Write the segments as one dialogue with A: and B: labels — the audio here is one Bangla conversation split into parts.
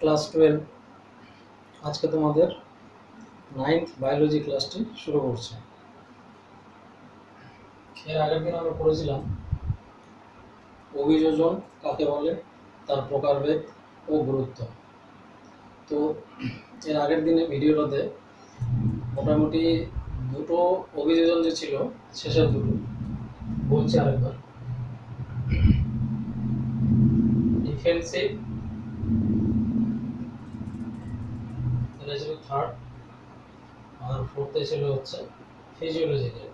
A: ক্লাস 12 আজকে তোমাদের 9th বায়োলজি ক্লাসটি শুরু করছে। এর আগের দিন আমরা পড়েছিলাম অভিযোজন কাকে বলে, তার প্রকারভেদ ও গুরুত্ব। তো এর আগের দিনে ভিডিওটাতে মোটামুটি দুটো অভিযোজন যে ছিল, শেষের দুটো বলছি আরেকবার। ডিফেন্সিভ, এটা ছিল থার্ড, আর ফোর্থে ছিল হচ্ছে ফিজিওলজিক্যাল।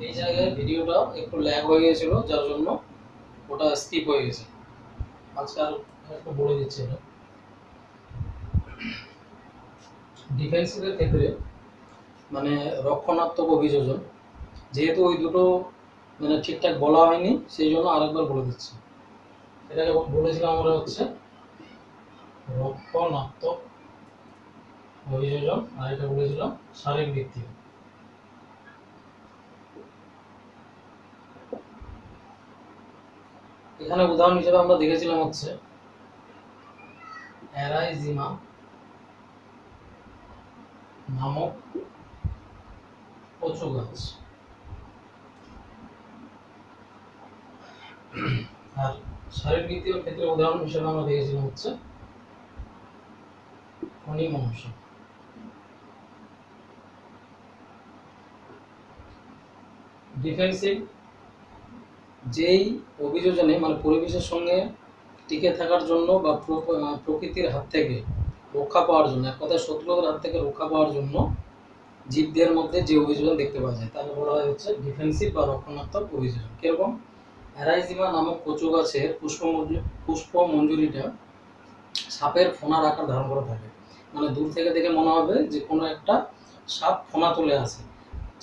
A: এই জায়গায় ভিডিওটা একটু ল্যাগ হয়ে গিয়েছিল, যার জন্য ওটা স্কিপ হয়ে গেছে। আজকে আর একটু বলে দিচ্ছি। এটা ডিফেন্সিভের ক্ষেত্রে মানে রক্ষণাত্মক অভিযোজন, যেহেতু ওই দুটো মানে ঠিকঠাক বলা হয়নি, সেই জন্য আরেকবার বলে দিচ্ছি। এটাকে বলেছিলাম আমরা হচ্ছে রক্ষণাত্মক অভিযোজন, আর এটা বলেছিলাম শারীরবৃত্তীয়। এখানে উদাহরণ হিসেবে আমরা দেখেছিলাম হচ্ছে অ্যারাইজিমা নামক কচু গাছ, আর শারীরবৃত্তীয় ক্ষেত্রে উদাহরণ হিসেবে আমরা দেখেছিলাম হচ্ছে খনি মনুষ্য। ডিফেন্সিভ, যেই অভিযোজনে মানে পরিবেশের সঙ্গে টিকে থাকার জন্য বা প্রকৃতির হাত থেকে রক্ষা পাওয়ার জন্য, এক কথায় শত্রুদের হাত থেকে রক্ষা পাওয়ার জন্য জীবদের মধ্যে যে অভিযোজন দেখতে পাওয়া যায় তাকে বলা হয় হচ্ছে ডিফেন্সিভ বা রক্ষণাত্মক অভিযোজন। কিরকম? অ্যারাইজিমা নামক কচু গাছের পুষ্পমঞ্জুরিটা সাপের ফোনার আকার ধারণ করে থাকে। মানে দূর থেকে দেখে মনে হবে যে কোনো একটা সাপ ফোনা তুলে আসে,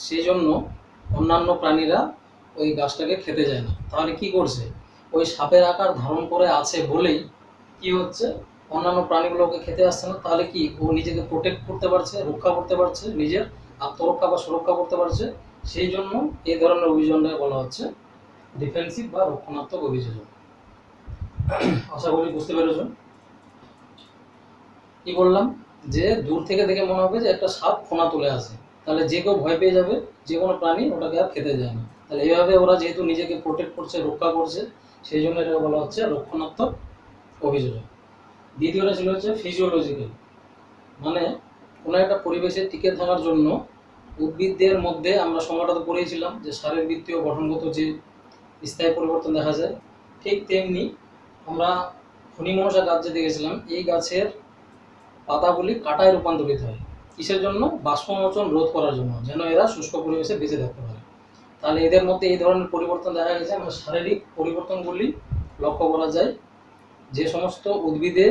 A: সেই জন্য অন্যান্য প্রাণীরা ওই গাছটাকে খেতে যায় না। তাহলে কি করছে? ওই সাপের আকার ধারণ করে আছে বলেই কি হচ্ছে, অন্যান্য প্রাণীগুলোকে খেতে আসছে না। তাহলে কি ও নিজেকে প্রোটেক্ট করতে পারছে, রক্ষা করতে পারছে, নিজের আত্মরক্ষা বা সুরক্ষা করতে পারছে। সেই জন্য এই ধরনের অভিযোজনটাকে বলা হচ্ছে ডিফেন্সিভ বা রক্ষণাত্মক অভিযোজন। আশা করি বুঝতে পেরেছ। কি বললাম? যে দূর থেকে দেখে মনে হবে যে একটা সাপ ফোনা তুলে আসে, তাহলে যে কেউ ভয় পেয়ে যাবে, যে কোনো প্রাণী ওটাকে আর খেতে যায় না। তাহলে এইভাবে ওরা যেহেতু নিজেকে প্রোটেক্ট করছে, রক্ষা করছে, সেই জন্য এটাকে বলা হচ্ছে রক্ষণাত্মক অভিযোজন। দ্বিতীয়টা ছিল হচ্ছে ফিজিওলজিক্যাল, মানে কোনো একটা পরিবেশে টিকে থাকার জন্য উদ্ভিদদের মধ্যে আমরা সময়টা তো পড়েছিলাম যে শারীরবৃত্তীয় গঠনগত যে স্থায়ী পরিবর্তন দেখা যায়, ঠিক তেমনি আমরা খনিমনসা গাছ যে দেখেছিলাম, এই গাছের পাতাগুলি কাঁটায় রূপান্তরিত হয়। কিসের জন্য? বাষ্পমোচন রোধ করার জন্য, যেন এরা শুষ্ক পরিবেশে বেঁচে থাকতে পারে। তাহলে এদের মধ্যে এই ধরনের পরিবর্তন দেখা গেছে। আমরা শারীরিক পরিবর্তনগুলি লক্ষ্য করা যায়। যে সমস্ত উদ্ভিদে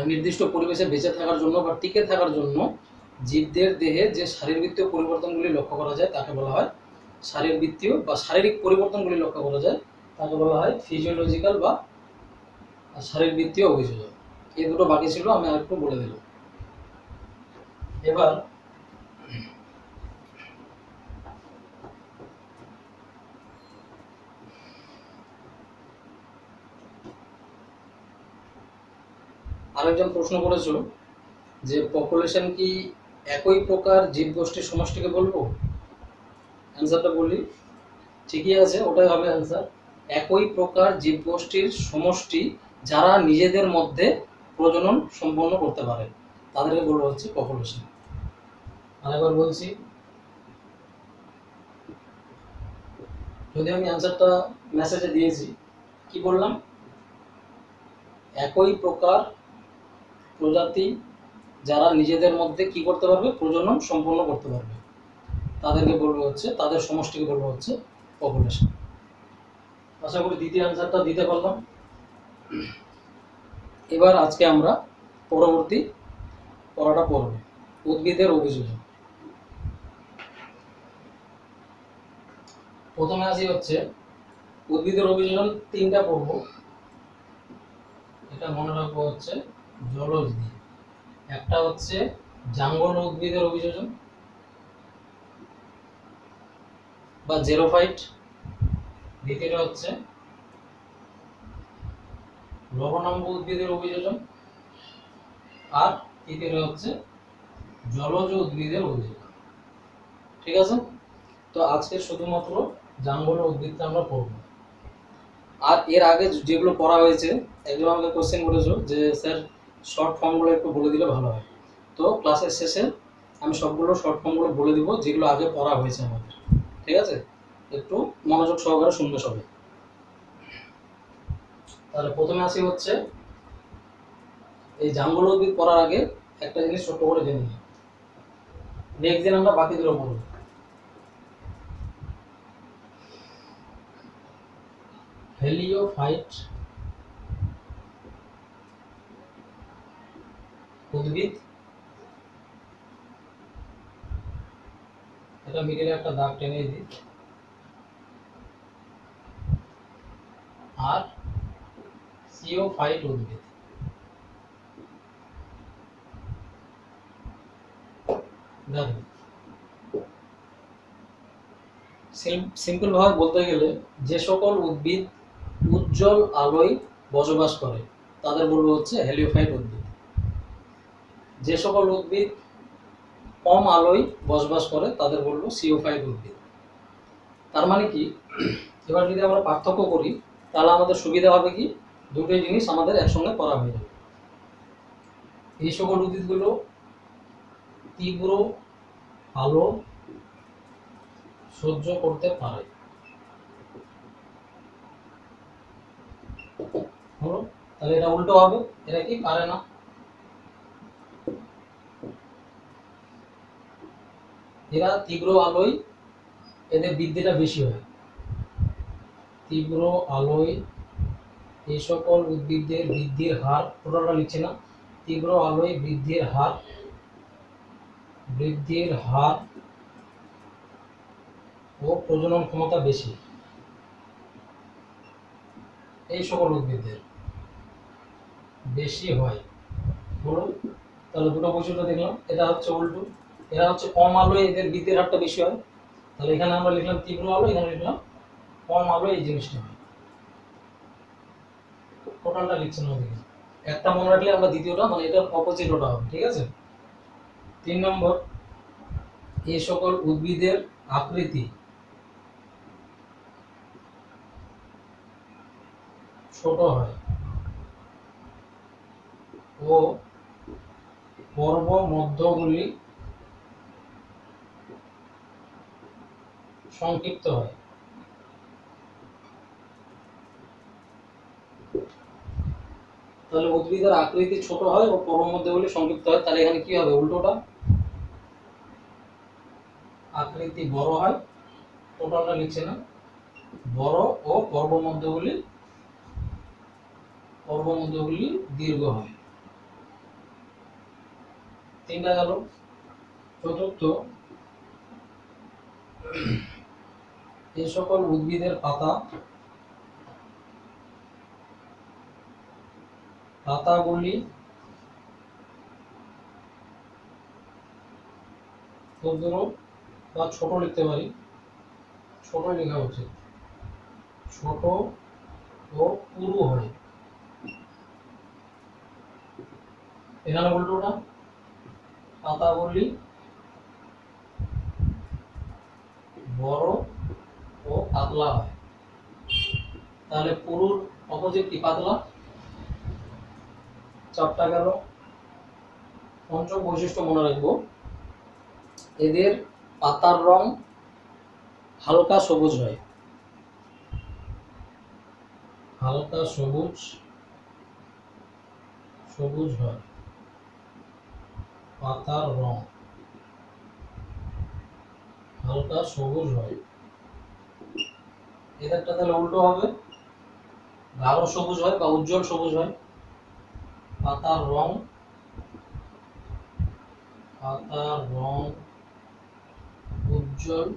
A: নির্দিষ্ট পরিবেশে বেঁচে থাকার জন্য বা টিকে থাকার জন্য জীবদের দেহে যে শারীরবৃত্তীয় পরিবর্তনগুলি লক্ষ্য করা যায় তাকে বলা হয় শারীরবৃত্তীয়, বা শারীরিক পরিবর্তনগুলি লক্ষ্য করা যায় তাকে বলা হয় ফিজিওলজিক্যাল বা শারীরবৃত্তীয় অভিযোজন। এই দুটো বাকি ছিল, আমি আরেকটু বলে দিলাম। এবার আরেকজন প্রশ্ন করেছিল যে পপুলেশন কি একই প্রকার জীবগোষ্ঠীর সমষ্টিকে বলবো? অ্যান্সারটা বলি, ঠিকই আছে, ওটাই হবে অ্যান্সার। একই প্রকার জীবগোষ্ঠীর সমষ্টি যারা নিজেদের মধ্যে প্রজনন সম্পন্ন করতে পারে তাদেরকে বলা হচ্ছে পপুলেশন। আরেকবার বলছি, যদি আমি অ্যান্সারটা মেসেজে দিয়েছি, কি বললাম? একই প্রকার প্রজাতি যারা নিজেদের মধ্যে কি করতে পারবে, প্রজনন সম্পন্ন করতে পারবে, তাদেরকে বলবো হচ্ছে, তাদের সমষ্টিকে বলবো হচ্ছে পপুলেশন। আশা করি দ্বিতীয় অ্যান্সারটা দিতে পারলাম। এবার আজকে আমরা পরবর্তী পড়াটা পড়ব, উদ্ভিদের অভিযোজন। প্রথমে আসি হচ্ছে উদ্ভিদের অভিযোজন তিনটা পড়ব, এটা মনে রাখবো হচ্ছে জলজ দিয়ে। একটা হচ্ছে জাঙ্গল উদ্ভিদের অভিযোজন বা জেরোফাইট, দ্বিতীয়টা হচ্ছে লবণাম্ব উদ্ভিদের অভিযোজন, আর তৃতীয়টা হচ্ছে জলজ উদ্ভিদের অভিযোজন। ঠিক আছে, তো আজকে শুধুমাত্র জাঙ্গল উদ্ভিদটা আমরা পড়ব। আর এর আগে যেগুলো পড়া হয়েছে, একজন আমাকে কোশ্চেন করেছো যে স্যার শর্ট ফর্মগুলো একটু বলে দিলে ভালো হয়। তো ক্লাসের শেষে আমি সবগুলো শর্ট ফর্মগুলো বলে দিব যেগুলো আগে পড়া হয়েছে আমাদের। ঠিক আছে, একটু মনোযোগ সহকারে শুনবে সবাই। তাহলে প্রথমে আসি হচ্ছে এই জাঙ্গল উদ্ভিদ পড়ার আগে একটা জিনিস ছোট করে জেনে নিই, নেক্সট দিন আমরা বাকিগুলো পড়ব। হেলিওফাইট উদ্ভিদ, এটা মিডিলে একটা দাগ টেনে দিই, আর সিওফাইট উদ্ভিদ। দেখো সিম্পল ভাবে বলতে গেলে যে সকল উদ্ভিদ উজ্জ্বল আলোয় বসবাস করে তাদের বলবো হচ্ছে হেলিওফাইট উদ্ভিদ। যে সকল উদ্ভিদ কম আলোয় বসবাস করে তাদের বলবো সিওফাইট উদ্ভিদ। তার মানে কি, এবার যদি আমরা পার্থক্য করি তাহলে আমাদের সুবিধা হবে কি, দুটোই জিনিস আমাদের একসঙ্গে করা হয়ে যাবে। এই সকল উদ্ভিদগুলো তীব্র আলো সহ্য করতে পারে। হলো, তাহলে এটা উল্টো হবে, এরা কি পারে না। এরা তীব্র আলোয় এদের বৃদ্ধিটা বেশি হয়। তীব্র আলোয় এই সকল উদ্ভিদের বৃদ্ধির হার, পুরোটা লিখছে না, তীব্র আলোয় বৃদ্ধির হার ও প্রজনন ক্ষমতা বেশি এই সকল উদ্ভিদের বেশি হয়। বলো, তাহলে দুটো বৈশিষ্ট্য দেখলাম। এটা হচ্ছে উল্টো, এরা হচ্ছে কম আলোয় এদের বৃদ্ধির হারটা বেশি হয়। তাহলে এখানে আমরা লিখলাম তীব্র আলো, এখানে লিখলাম কম আলো, এই জিনিসটা হয়। টোটালটা লিখছে না, ওদিকে একটা মনে রাখলে আমরা দ্বিতীয়টা মানে এটার অপোজিট ওটা হবে। ঠিক আছে, 3 নম্বর, এই সকল উদ্ভিদের আকৃতি ছোট হয় ও পর্ব মধ্যগুলি সংক্ষিপ্ত হয়। তাহলে উদ্ভিদের আকৃতি ছোট হয় ও পর্ব মধ্যগুলি সংক্ষিপ্ত হয়, তাহলে এখানে কি হবে উল্টোটা, আকৃতি বড় হয়, টোটালটা লিখছে না, বড় ও পর্ব মধ্যগুলি দীর্ঘ হয়। 3টা গেল। চতুর্থ, এই সকল উদ্ভিদের পাতাগুলি ক্ষুদ্র বা ছোট লিখতে পারি, ছোট লেখা উচিত, ছোট ও পুরু হয়। এখানে উল্টোটা, পাতাগুলি বড় ও পাতলা হয়। তাহলে পুরুর অপোজিট কি, পাতলা। 4টা গেল। পঞ্চম বৈশিষ্ট্য মনে রাখবো, এদের পাতার রং হালকা সবুজ হয়। হালকা সবুজ হয় পাতার রং হালকা সবুজ হয়। এদেরটা তাহলে উল্টো হবে, গাঢ় সবুজ হয় বা উজ্জ্বল সবুজ হয়। পাতার রং উজ্জ্বল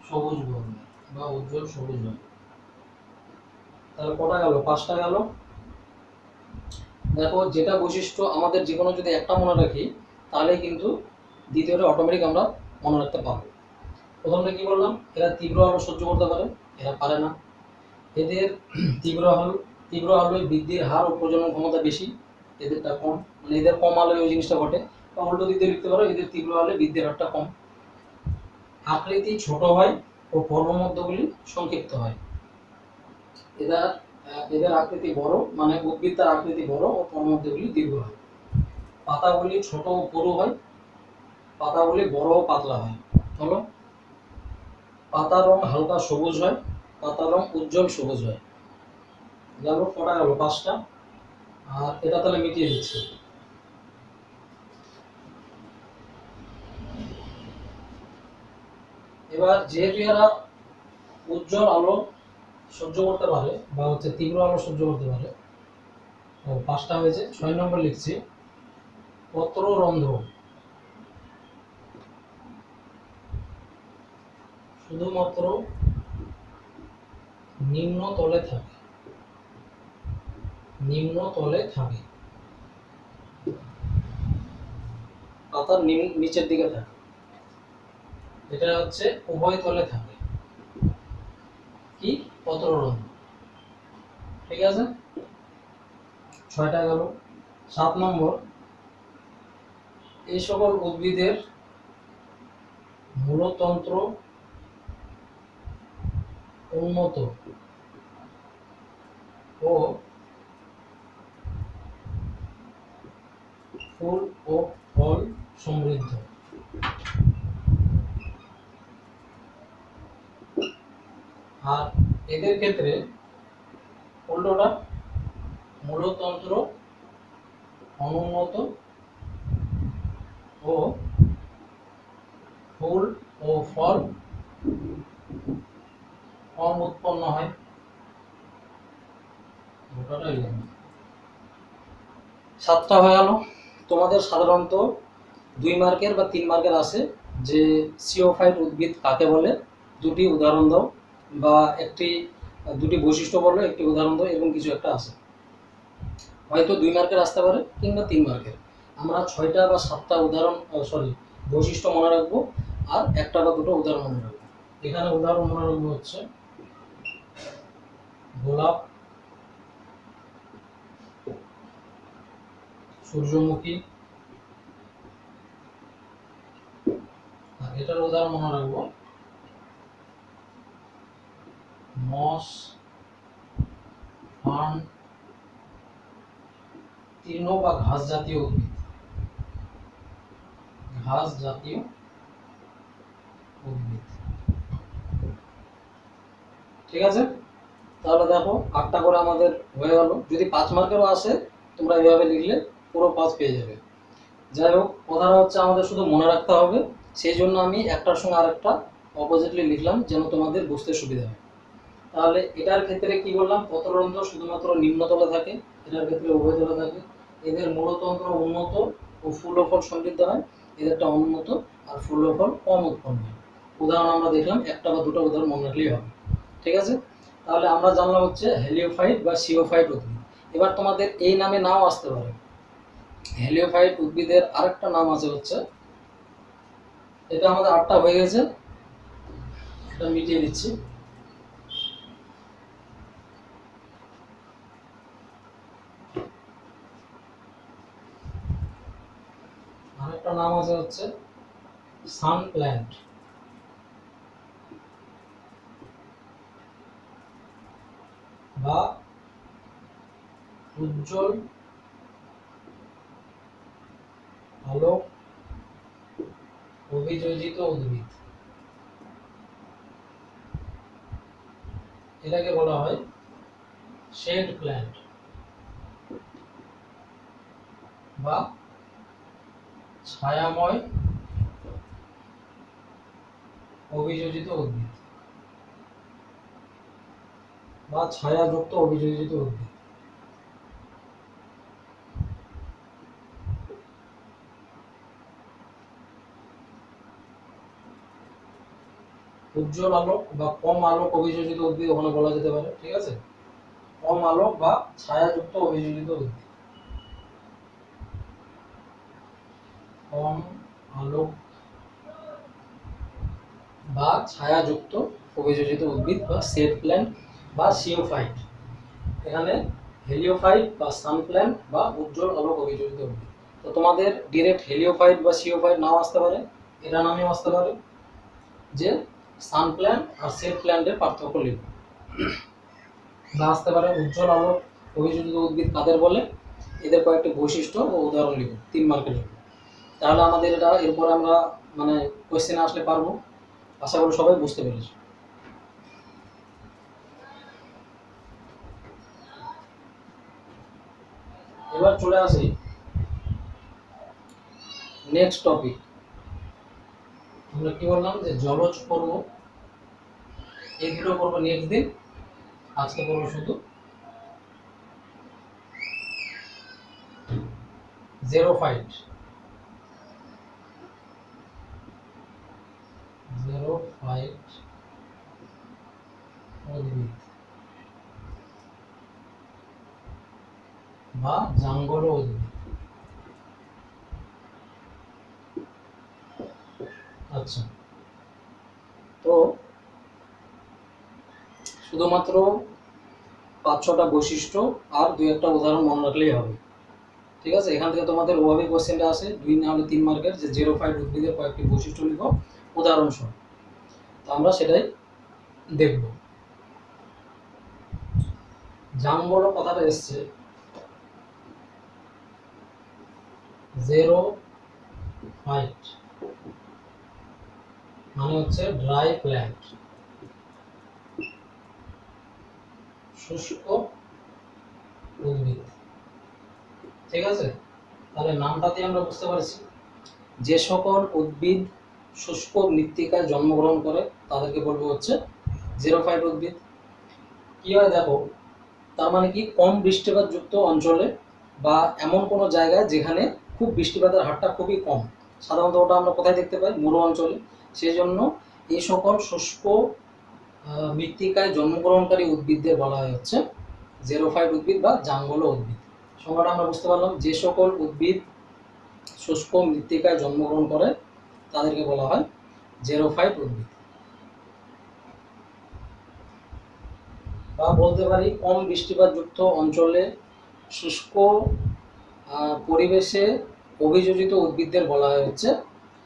A: সবুজ বর্ণের বা উজ্জ্বল সবুজ হয়। তাহলে কটা গেল, 5টা গেল। দেখো, যেটা বৈশিষ্ট্য আমাদের জীবনে যদি একটা মনে রাখি তাহলে কিন্তু দ্বিতীয়টা অটোমেটিক আমরা মনে রাখতে পারবো। প্রথমটা কি বললাম, এরা তীব্র আলো সহ্য করতে পারে, এরা পারে না। এদের তীব্র আলোয় বৃদ্ধির হার ও প্রজনন ক্ষমতা বেশি, এদেরটা কম, মানে এদের কম আলোয় ওই জিনিসটা ঘটে। বা উল্টো দিক দিয়ে লিখতে পারো, এদের তীব্র আলোয় বৃদ্ধির হারটা কম। আকৃতি ছোট হয় ও পর্বমধ্যগুলি সংক্ষিপ্ত হয়। এদের এদের আকৃতি বড়, মানে উদ্ভিদ তার আকৃতি বড় ও পর্বমধ্যগুলি দীর্ঘ হয়। পাতাগুলি ছোট ও পুরু হয়, পাতাগুলি বড় ও পাতলা হয়। হলো, পাতার রং হালকা সবুজ হয়, পাতার রং উজ্জ্বল সবুজ হয়। গেল কটা, গেল 5টা। আর এটা তাহলে মিটিয়ে দিচ্ছি। এবার যেহেতু এরা উজ্জ্বল আলো সহ্য করতে পারে বা হচ্ছে তীব্র আলো সহ্য করতে পারে, ও 5টা হয়েছে। 6 নম্বর লিখছি, পত্ররন্ধ্র শুধুমাত্র নিম্নতলে থাকে, নিম্নতলে থাকে, পাতার নিচের দিকে থাকে। এটা হচ্ছে উভয় তলে থাকে, কি পত্ররন্ধ্র। ঠিক আছে, 6টা গেল। 7 নম্বর, এই সকল উদ্ভিদের মূলতন্ত্র উন্নত ও ফুল ও ফল সমৃদ্ধ। আর এদের ক্ষেত্রে উল্টোটা, মূলতন্ত্র অনুন্নত ও ফুল ও ফল কম উৎপন্ন হয়। 7টা হয়ে গেল। তোমাদের সাধারণত 2 মার্কের বা 3 মার্কের আসে যে সিওফাইট উদ্ভিদ কাকে বলে, দুটি উদাহরণ দাও, বা দুটি বৈশিষ্ট্য বলো, একটি উদাহরণ দাও, এরকম কিছু একটা আছে। হয়তো 2 মার্কের আসতে পারে কিংবা 3 মার্কের। আমরা 6টা বা 7টা উদাহরণ, বৈশিষ্ট্য মনে রাখবো, আর একটা বা দুটো উদাহরণ মনে রাখবো। এখানে উদাহরণ মনে রাখবো হচ্ছে গোলাপ, সূর্যমুখী, আর এটার উদাহরণ মনে রাখবো মস, ফার্ন, তৃণ বা ঘাস জাতীয় উদ্ভিদ, ঘাস জাতীয় উদ্ভিদ। ঠিক আছে, তাহলে দেখো 8টা করে আমাদের হয়ে গেল। যদি 5 মার্কেরও আসে তোমরা এইভাবে লিখলে পুরো 5 পেয়ে যাবে। যাই হোক, কথাটা হচ্ছে আমাদের শুধু মনে রাখতে হবে, সেই জন্য আমি একটার সঙ্গে আরেকটা অপোজিটলি লিখলাম যেন তোমাদের বুঝতে সুবিধা হয়। তাহলে এটার ক্ষেত্রে কি বললাম, পত্ররন্ধ্র শুধুমাত্র নিম্নতলে থাকে, এটার ক্ষেত্রে উভয়তলে থাকে। এদের মূলতন্ত্র উন্নত ও ফুল ও ফল সমৃদ্ধ হয়, এদেরটা অনুন্নত আর ফুল ও ফল কম উৎপন্ন হয়। উদাহরণ আমরা দেখলাম, একটা বা দুটো উদাহরণ মনে রাখলেই হবে। ঠিক আছে, তাহলে আমরা জানলাম হচ্ছে হেলিওফাইট বা সিওফাইট উদ্ভিদ। এবার তোমাদের এই নামে নাও আসতে পারে। হেলিওফাইট উদ্ভিদের আরেকটা নাম আছে হচ্ছে, এটা আমাদের 8টা হয়ে গেছে, এটা মিটিয়ে দিচ্ছি। আরেকটা নাম আছে হচ্ছে সান প্ল্যান্ট বা উজ্জ্বল আলোক অভিযোজিত উদ্ভিদ। এটাকে বলা হয় শেড প্ল্যান্ট বা ছায়াময় অভিযোজিত উদ্ভিদ বা ছায়াযুক্ত অভিযোজিত উদ্ভিদ। উজ্জ্বল আলোক বা কম আলোক অভিযোজিত উদ্ভিদ ওখানে বলা যেতে পারে। ঠিক আছে, কম আলোক বা ছায়াযুক্ত অভিযোজিত উদ্ভিদ, কম আলোক বা ছায়াযুক্ত অভিযোজিত উদ্ভিদ বা শেড প্ল্যান্ট বা সিওফাইট। এখানে হেলিওফাইট বা সানপ্ল্যান্ট বা উজ্জ্বল আলোক অভিযোজিত উদ্ভিদ। তো তোমাদের ডিরেক্ট হেলিওফাইট বা সিওফাইট নাও আসতে পারে, এটা নামেও আসতে পারে। যে সানপ্ল্যান্ট আর সেট প্ল্যান্টের পার্থক্য লিখবে। না আসতে পারে উজ্জ্বল আলোক অভিযোজিত উদ্ভিদ কাদের বলে, এদের কয়েকটি বৈশিষ্ট্য ও উদাহরণ লিখব 3 মার্কের জন্য। তাহলে আমাদের এটা এরপরে আমরা মানে কোয়েশ্চেনে আসলে পারবো। আশা করি সবাই বুঝতে পেরেছি। এবার চলে আসি নেক্সট টপিক। আমরা কি বললাম যে জলজ পর্ব, এই দুটো পর্ব নেক্সট দিন, আজকে পর্ব শুধু জেরোফাইট। জেরোফাইট উদ্ভিদ বা জাঙ্গল উদ্ভিদ। আচ্ছা, তো শুধুমাত্র 5-6টা বৈশিষ্ট্য আর 2-একটা উদাহরণ মনে রাখলেই হবে। ঠিক আছে, এখান থেকে তোমাদের ওভাবে কোশ্চেনটা আসে 2 না হলে 3 মার্কের, যে জেরোফাইট উদ্ভিদের কয়েকটি বৈশিষ্ট্য লিখো উদাহরণ সহ। তো আমরা সেটাই দেখব। জাঙ্গল কথাটা এসছে জেরোফাইট মানে হচ্ছে ড্রাই প্ল্যান্ট, শুষ্ক উদ্ভিদ। ঠিক আছে, তাহলে নামটাতে আমরা বুঝতে পারছি যে সকল উদ্ভিদ শুষ্ক মৃত্তিকায় জন্মগ্রহণ করে তাদেরকে বলবো হচ্ছে জেরোফাইট উদ্ভিদ। কি হয় দেখো, তার মানে কি কম বৃষ্টিপাতযুক্ত অঞ্চলে বা এমন কোনো জায়গায় যেখানে খুব বৃষ্টিপাতের হারটা খুবই কম, সাধারণত ওটা আমরা কোথায় দেখতে পাই, মরু অঞ্চলে। সেই জন্য এই সকল শুষ্ক মৃত্তিকায় জন্মগ্রহণকারী উদ্ভিদদের বলা হয় হচ্ছে জেরোফাইট উদ্ভিদ বা জাঙ্গল উদ্ভিদ। সংজ্ঞাটা আমরা বুঝতে পারলাম, যে সকল উদ্ভিদ শুষ্ক মৃত্তিকায় জন্মগ্রহণ করে তাদেরকে বলা হয় জেরোফাইট উদ্ভিদ। বা বলতে পারি কম বৃষ্টিপাতযুক্ত অঞ্চলে শুষ্ক পরিবেশে অভিযোজিত উদ্ভিদদের বলা হয় হচ্ছে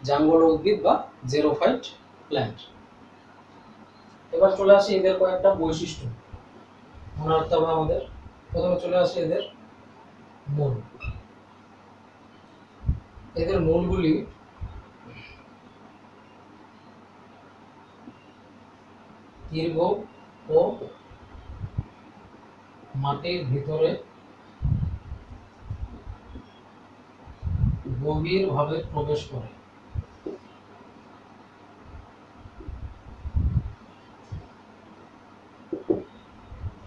A: জাঙ্গল উদ্ভিদ বা জেরোফাইট প্ল্যান্ট। এবার চলে আসি এদের কয়েকটা বৈশিষ্ট্য মনে রাখতে হবে আমাদের। প্রথমে চলে আসি এদের মূল। এদের মূলগুলি দীর্ঘ ও মাটির ভিতরে গভীরভাবে প্রবেশ করে।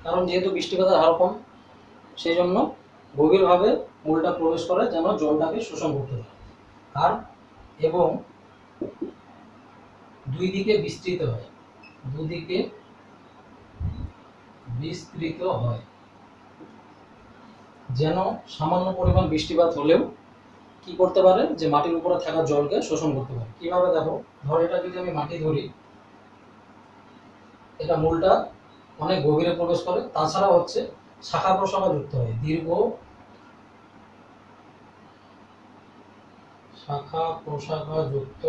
A: কারণ যেহেতু বৃষ্টিপাতের হার কম, সেই জন্য গভীরভাবে মূলটা প্রবেশ করে যেন জলটাকে শোষণ করতে পারে। আর এবং দুই দিকে বিস্তৃত হয়, দুদিকে বিস্তৃত হয়, যেন সামান্য পরিমাণ বৃষ্টিপাত হলেও কি করতে পারে, যে মাটির উপরে থাকা জলকে শোষণ করতে পারে। কিভাবে দেখো, ধর এটা যদি আমি মাটি ধরি, এটা মূলটা অনেক গভীরে প্রবেশ করে, তাছাড়া হচ্ছে শাখা প্রশাখা যুক্ত হয়, দীর্ঘ শাখা প্রশাখা যুক্ত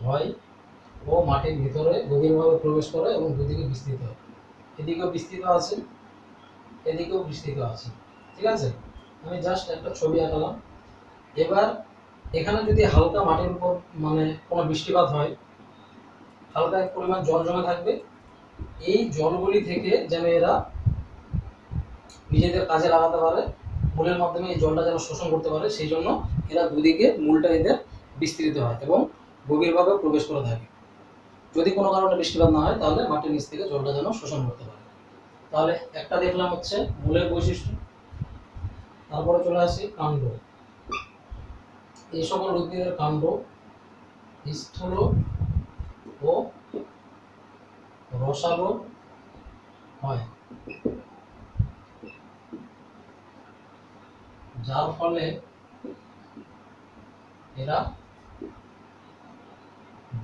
A: হয় ও মাটির ভিতরে গভীরভাবে প্রবেশ করে এবং দুদিকে বিস্তৃত হয়। এদিকেও বিস্তৃত আছে, এদিকেও বিস্তৃত আছে। ঠিক আছে, আমি জাস্ট একটা ছবি আঁকালাম। এবার এখানে যদি হালকা মাটির উপর মানে কোনো বৃষ্টিপাত হয়, হালকা এক পরিমাণ জল জমে থাকবে, এই জলগুলি থেকে যেন এরা নিজেদের কাজে লাগাতে পারে, মূলের মাধ্যমে এই জলটা যেন শোষণ করতে পারে, সেই জন্য এরা দুদিকে মূলটা এদের বিস্তৃত হয় এবং গভীরভাবে প্রবেশ করে থাকে। যদি কোনো কারণে বৃষ্টিপাত না হয় তাহলে মাটির নিচ থেকে জলটা যেন শোষণ করতে পারে। তাহলে একটা দেখলাম হচ্ছে মূলের বৈশিষ্ট্য। তারপরে চলে আসি কাণ্ড। এই সকল উদ্ভিদের কাণ্ড স্থূল ও রসালো হয়, যার ফলে এরা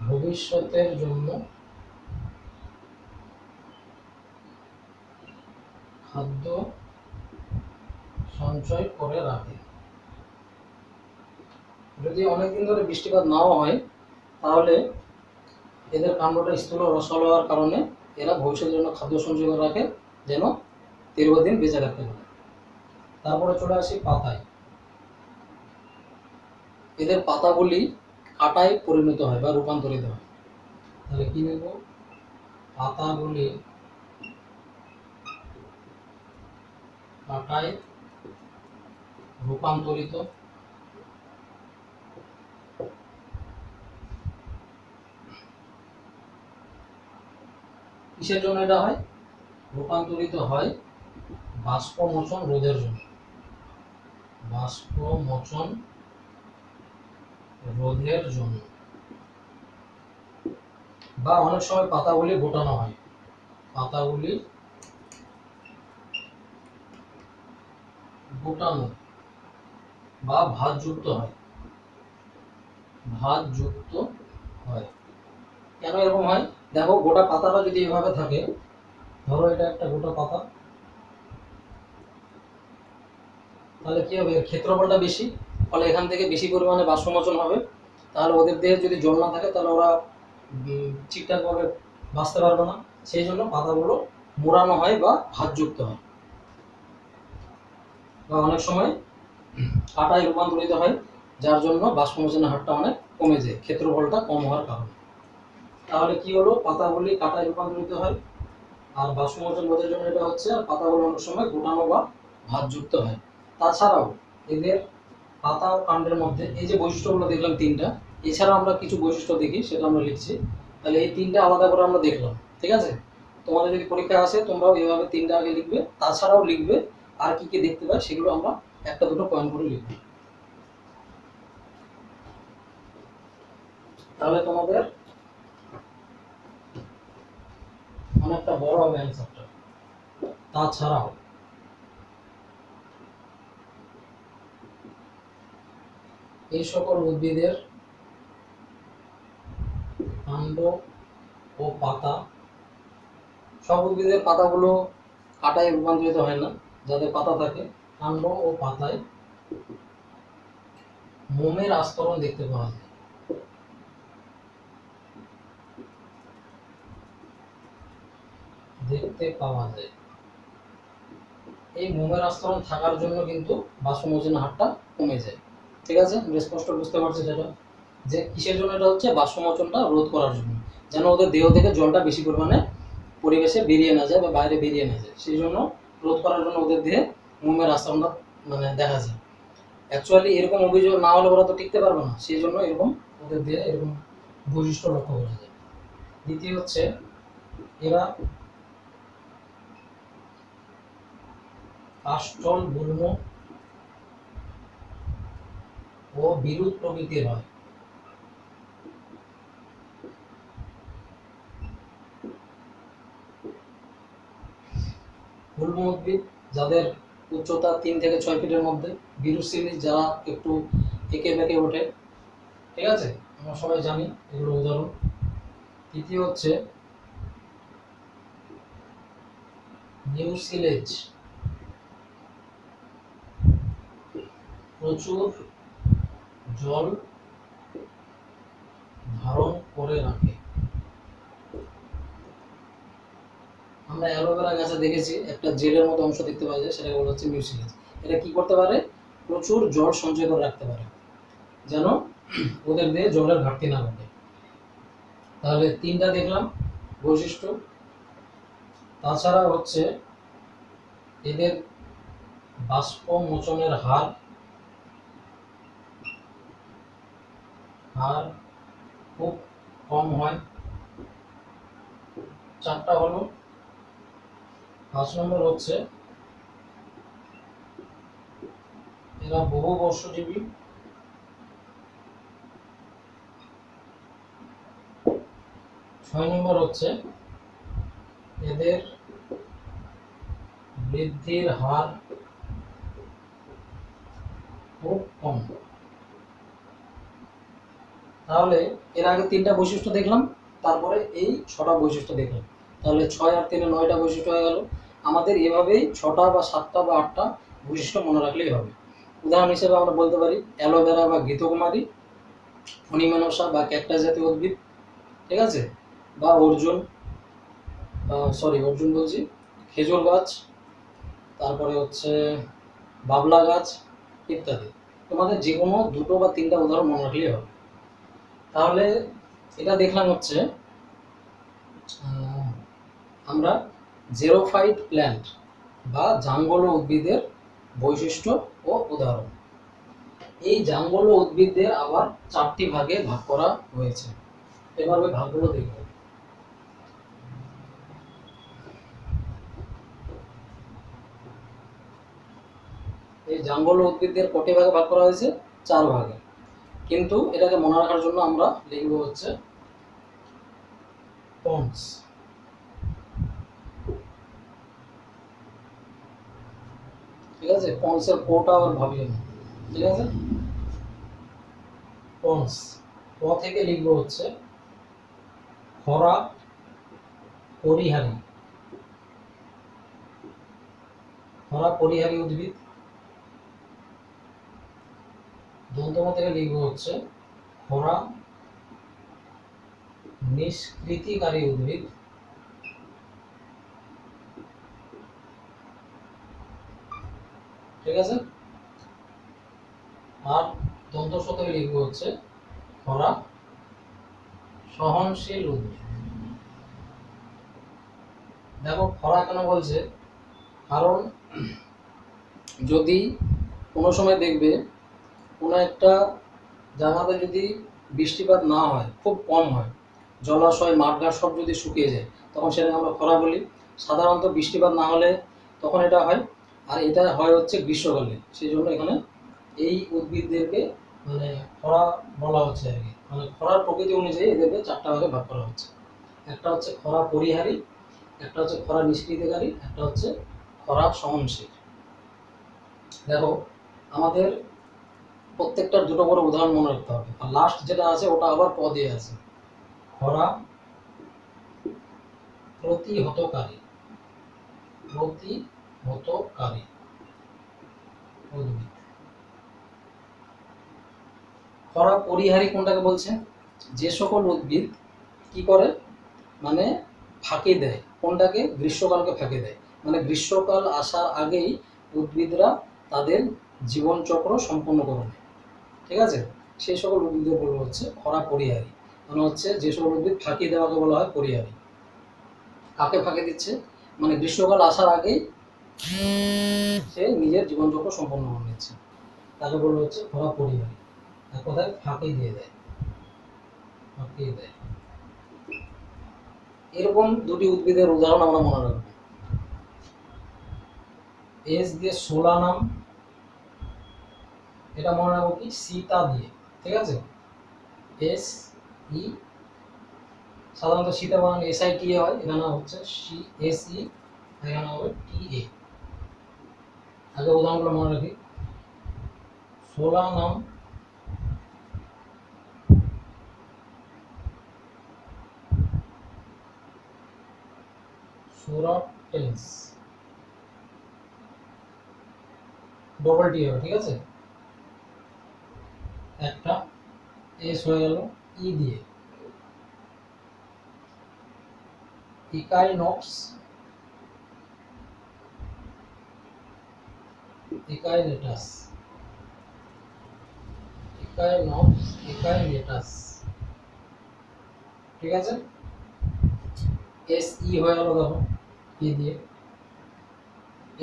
A: ভবিষ্যতের জন্য খাদ্য সঞ্চয় করে রাখে। যদি অনেকদিন ধরে বৃষ্টিপাত নাও হয় তাহলে এদের কাণ্ডটা স্থূল ও রসালো হওয়ার কারণে এরা ভবিষ্যতের জন্য খাদ্য সঞ্চয় করে রাখে, যেন দীর্ঘদিন বেঁচে থাকতে পারে। তারপরে চলে আসি পাতায়। এদের পাতাগুলি কাঁটায় পরিণত হয় বা রূপান্তরিত হয়। তাহলে কি নেব? পাতাগুলি কাঁটায় রূপান্তরিত কিসের জন্য এটা হয়? রূপান্তরিত হয় বাষ্পমোচন রোধের জন্য। বাষ্পমোচন রোধের জন্য, বা অনেক সময় পাতাগুলি গোটানো হয়। পাতাগুলি গোটানো বা ভাঁজযুক্ত হয়। ভাঁজযুক্ত হয়। কেন এরকম হয়? দেখো, গোটা পাতাটা যদি এভাবে থাকে, ধরো এটা একটা গোটা পাতা, তাহলে কি হবে? এর ক্ষেত্রফলটা বেশি, ফলে এখান থেকে বেশি পরিমাণে বাষ্পমোচন হবে। তাহলে ওদের দেহে যদি জল না থাকে তাহলে ওরা ঠিকঠাকভাবে বাঁচতে পারবে না। সেই জন্য পাতাগুলো মোড়ানো হয় বা ভাঁজযুক্ত হয়। বা অনেক সময় কাঁটায় রূপান্তরিত হয়, যার জন্য বাষ্পমোচনের হারটা অনেক কমে যায়, ক্ষেত্রফলটা কম হওয়ার কারণে। তাহলে কি হলো? পাতাগুলি কাঁটায় রূপান্তরিত হয়, আর বাষ্পমোচন রোধের জন্য এটা হচ্ছে। আর পাতাগুলো অনেক সময় গোটানো বা ভাঁজযুক্ত হয়। তাছাড়াও এদের পাতা ও কাণ্ডের মধ্যে এই যে বৈশিষ্ট্যগুলো দেখলাম তিনটা, এছাড়া আমরা কিছু বৈশিষ্ট্য দেখি, সেটা আমরা লিখছি। তাহলে এই তিনটা আলাদা করে আমরা দেখলাম, ঠিক আছে? তোমাদের যদি পরীক্ষা আসে তোমরাও এইভাবে তিনটা আগে লিখবে, তাছাড়াও লিখবে আর কি কি দেখতে পাই, সেগুলো আমরা একটা দুটো পয়েন্ট করে লিখব। তাহলে তোমাদের অনেকটা বড় হবে অ্যান্সারটা। তাছাড়াও এই সকল উদ্ভিদের কাণ্ড ও পাতা, সব উদ্ভিদের পাতাগুলো কাঁটায় রূপান্তরিত হয় না। যাদের পাতা থাকে, কাণ্ড ও পাতায় মোমের আস্তরণ দেখতে পাওয়া যায়। এই মোমের আস্তরণ থাকার জন্য কিন্তু বাষ্পমোচনের হারটা কমে যায়। ঠিক আছে? স্পষ্ট বুঝতে পারছি সেটা, যে কিসের জন্য এটা হচ্ছে? বাষ্পমোচনটা রোধ করার জন্য, যেন ওদের দেহ থেকে জলটা বেশি পরিমাণে পরিবেশে বেরিয়ে না যায় বা বাইরে বেরিয়ে না যায়। সেই জন্য রোধ করার জন্য ওদের দেহে মোমের আস্তরণটা দেখা যায়। অ্যাকচুয়ালি এরকম অভিযোগ না হলে ওরা তো টিকতে পারবে না, সেই জন্য এরকম ওদের দেহে এরকম বৈশিষ্ট্য লক্ষ্য করা যায়। দ্বিতীয় হচ্ছে, এরা কাষ্ঠল, গুল্ম ও বিরুৎ প্রকৃতির হয়। গুল্ম উদ্ভিদ যাদের উচ্চতা 3 থেকে 6 ফিটের মধ্যে, বিরুৎ শ্রেণীর যারা একটু এঁকে বেঁকে ওঠে। ঠিক আছে? আমরা সবাই জানি এগুলো উদাহরণ। তৃতীয় হচ্ছে মিউসিলেজ, প্রচুর জল ধারণ করে রাখে। আমরা অ্যালোভেরা গাছে দেখেছি একটা জেলের মতো অংশ দেখতে পাওয়া যায়, সেটাকে বলা হচ্ছে মিউসিলেজ। এটা কি করতে পারে? প্রচুর জল সঞ্চয় করে রাখতে পারে, যেন ওদের দেহে জলের ঘাটতি না ঘটে। তাহলে তিনটা দেখলাম বৈশিষ্ট্য। তাছাড়া হচ্ছে এদের বাষ্পমোচনের হার খুব কম হয়। 4টা হলো। 5 নম্বর হচ্ছে এরা বহু বর্ষজীবী। 6 নম্বর হচ্ছে এদের বৃদ্ধির হার খুব কম। তাহলে এর আগে 3টা বৈশিষ্ট্য দেখলাম, তারপরে এই 6টা বৈশিষ্ট্য দেখলাম। তাহলে 6 আর 3 9টা বৈশিষ্ট্য হয়ে গেল। আমাদের এভাবেই 6টা বা 7টা বা 8টা বৈশিষ্ট্য মনে রাখলেই হবে। উদাহরণ হিসেবে আমরা বলতে পারি অ্যালোভেরা বা ঘৃতকুমারী, ফণিমানসা বা ক্যাকটাস জাতীয় উদ্ভিদ, ঠিক আছে, বা অর্জুন, অর্জুন বলছি, খেজুর গাছ, তারপরে হচ্ছে বাবলা গাছ ইত্যাদি। তোমাদের যে কোনো 2টো বা 3টা উদাহরণ মনে রাখলেই হবে। তাহলে এটা দেখলাম হচ্ছে আমরা জেরোফাইট প্ল্যান্ট বা জাঙ্গল উদ্ভিদের বৈশিষ্ট্য ও উদাহরণ। এই জাঙ্গল উদ্ভিদদের আবার 4টি ভাগে ভাগ করা হয়েছে। এবার ওই ভাগগুলো দেখব। এই জাঙ্গল উদ্ভিদদের কটি ভাগে ভাগ করা হয়েছে? 4 ভাগে। কিন্তু এটাকে মনে রাখার জন্য আমরা লিখব হচ্ছে পন্স। ঠিক আছে, পন্সের কোটা আবার ভাবিয়ে না, ঠিক আছে। পন্স প থেকে লিখব হচ্ছে খরা পরিহারী, খরা পরিহারী উদ্ভিদ। দন্তম থেকে লিখব হচ্ছে খরা নিষ্কৃতিকারী উদ্ভিদ। ঠিক আছে, আর দন্ত স থেকে লিখব হচ্ছে খরা সহনশীল উদ্ভিদ। দেখো খরা কেন বলছে, কারণ যদি কোনো সময় দেখবে কোনো একটা জায়গাতে যদি বৃষ্টিপাত না হয়, খুব কম হয়, জলাশয় মাঠঘাট সব যদি শুকিয়ে যায়, তখন সেটাকে আমরা খরা বলি। সাধারণত বৃষ্টিপাত না হলে তখন এটা হয়, আর এটা হয় হচ্ছে গ্রীষ্মকালে। সেই জন্য এখানে এই উদ্ভিদদেরকে মানে খরা বলা হচ্ছে আর কি, মানে খরার প্রকৃতি অনুযায়ী এদেরকে 4টা ভাগে ভাগ করা হচ্ছে। একটা হচ্ছে খরা পরিহারী, একটা হচ্ছে খরা নিষ্কৃতিকারী, একটা হচ্ছে খরা সহনশীল। দেখো আমাদের প্রত্যেকটার 2টো করে উদাহরণ মনে রাখতে হবে, আর লাস্ট যেটা আছে ওটা আবার প দিয়ে আছে। খরা প্রতিহতকারী, প্রতিহতকারী উদ্ভিদ। খরা পরিহারী কোনটাকে বলছে? যে সকল উদ্ভিদ কি করে, মানে ফাঁকি দেয়। কোনটাকে? গ্রীষ্মকালকে ফাঁকি দেয়। মানে গ্রীষ্মকাল আসার আগেই উদ্ভিদরা তাদের জীবনচক্র সম্পন্ন করে নেয়। ঠিক আছে, সেই সকল উদ্ভিদের বলা হচ্ছে খরা পরিহারী। মানে হচ্ছে যে সকল উদ্ভিদ ফাঁকি দেওয়াকে বলা হয় পরিহারী। কাকে ফাঁকি দিচ্ছে? মানে গ্রীষ্মকাল আসার আগেই সে নিজের জীবনচক্র সম্পন্ন করে নিচ্ছে, তাকে বলা হচ্ছে খরা পরিহারী। এক কথায় ফাঁকি দিয়ে দেয়, ফাঁকি দেয়। এরকম 2টি উদ্ভিদের উদাহরণ আমরা মনে রাখবো। এস দিয়ে সোলানাম, এটা মনে রাখবো কি সীতা দিয়ে। ঠিক আছে, এস ই, সাধারণত সীতা বানান এস আই টি এ হয়, এখানে হচ্ছে সি এস ই, এখানে হবে টি এ। আগে উদাহরণগুলো মনে রাখি। সোলানাম, সোরাটেন্স, ডবল টি হবে। ঠিক আছে, একটা এস হয়ে গেল ই দিয়ে। ইকাইনক্স, ইকাইনেটাস, ইকাইনক্স, ইকাইনেটাস। ঠিক আছে, এস ই হয়ে গেল, দেখো ই দিয়ে।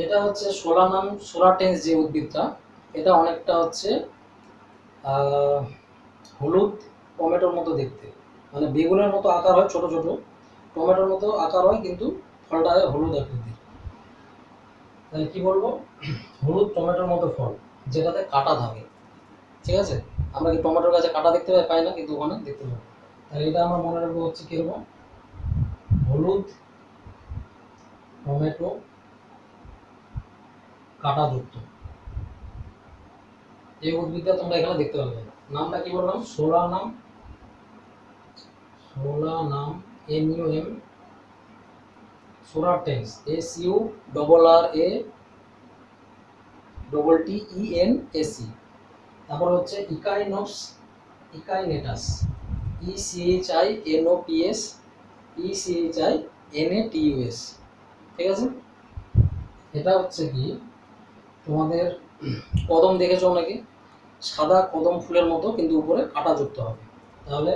A: এটা হচ্ছে সোলানাম সোলাটেন্স যে উদ্ভিদটা, এটা অনেকটা হচ্ছে হলুদ টমেটোর মতো দেখতে, মানে বেগুনের মতো আকার হয়, ছোট ছোট টমেটোর মতো আকার হয়, কিন্তু ফলটা হয় হলুদ আকৃতির। তাহলে কি বলবো? হলুদ টমেটোর মতো ফল, যেটাতে কাঁটা থাকে। ঠিক আছে, আমরা কি টমেটোর গাছে কাঁটা দেখতে পাই না, কিন্তু ওখানে দেখতে পাই। তাহলে এটা আমার মনে রাখবো হচ্ছে কিরকম, হলুদ টমেটো কাঁটাযুক্ত। এই উদ্ভিদটা তোমরা এখানে দেখতে পাবে। নামটা কি বললাম? Solanum, Solanum, NUM, সোলারটেন্স, SURRATTENAC। তারপর হচ্ছে ইকাইনপস, ইকাইনেটাস, ECHINOPS, ECHINATUS। ঠিক আছে, এটা হচ্ছে কি তোমাদের কদম দেখেছো অনেকে, সাদা কদম ফুলের মতো কিন্তু উপরে কাঁটাযুক্ত হবে, তাহলে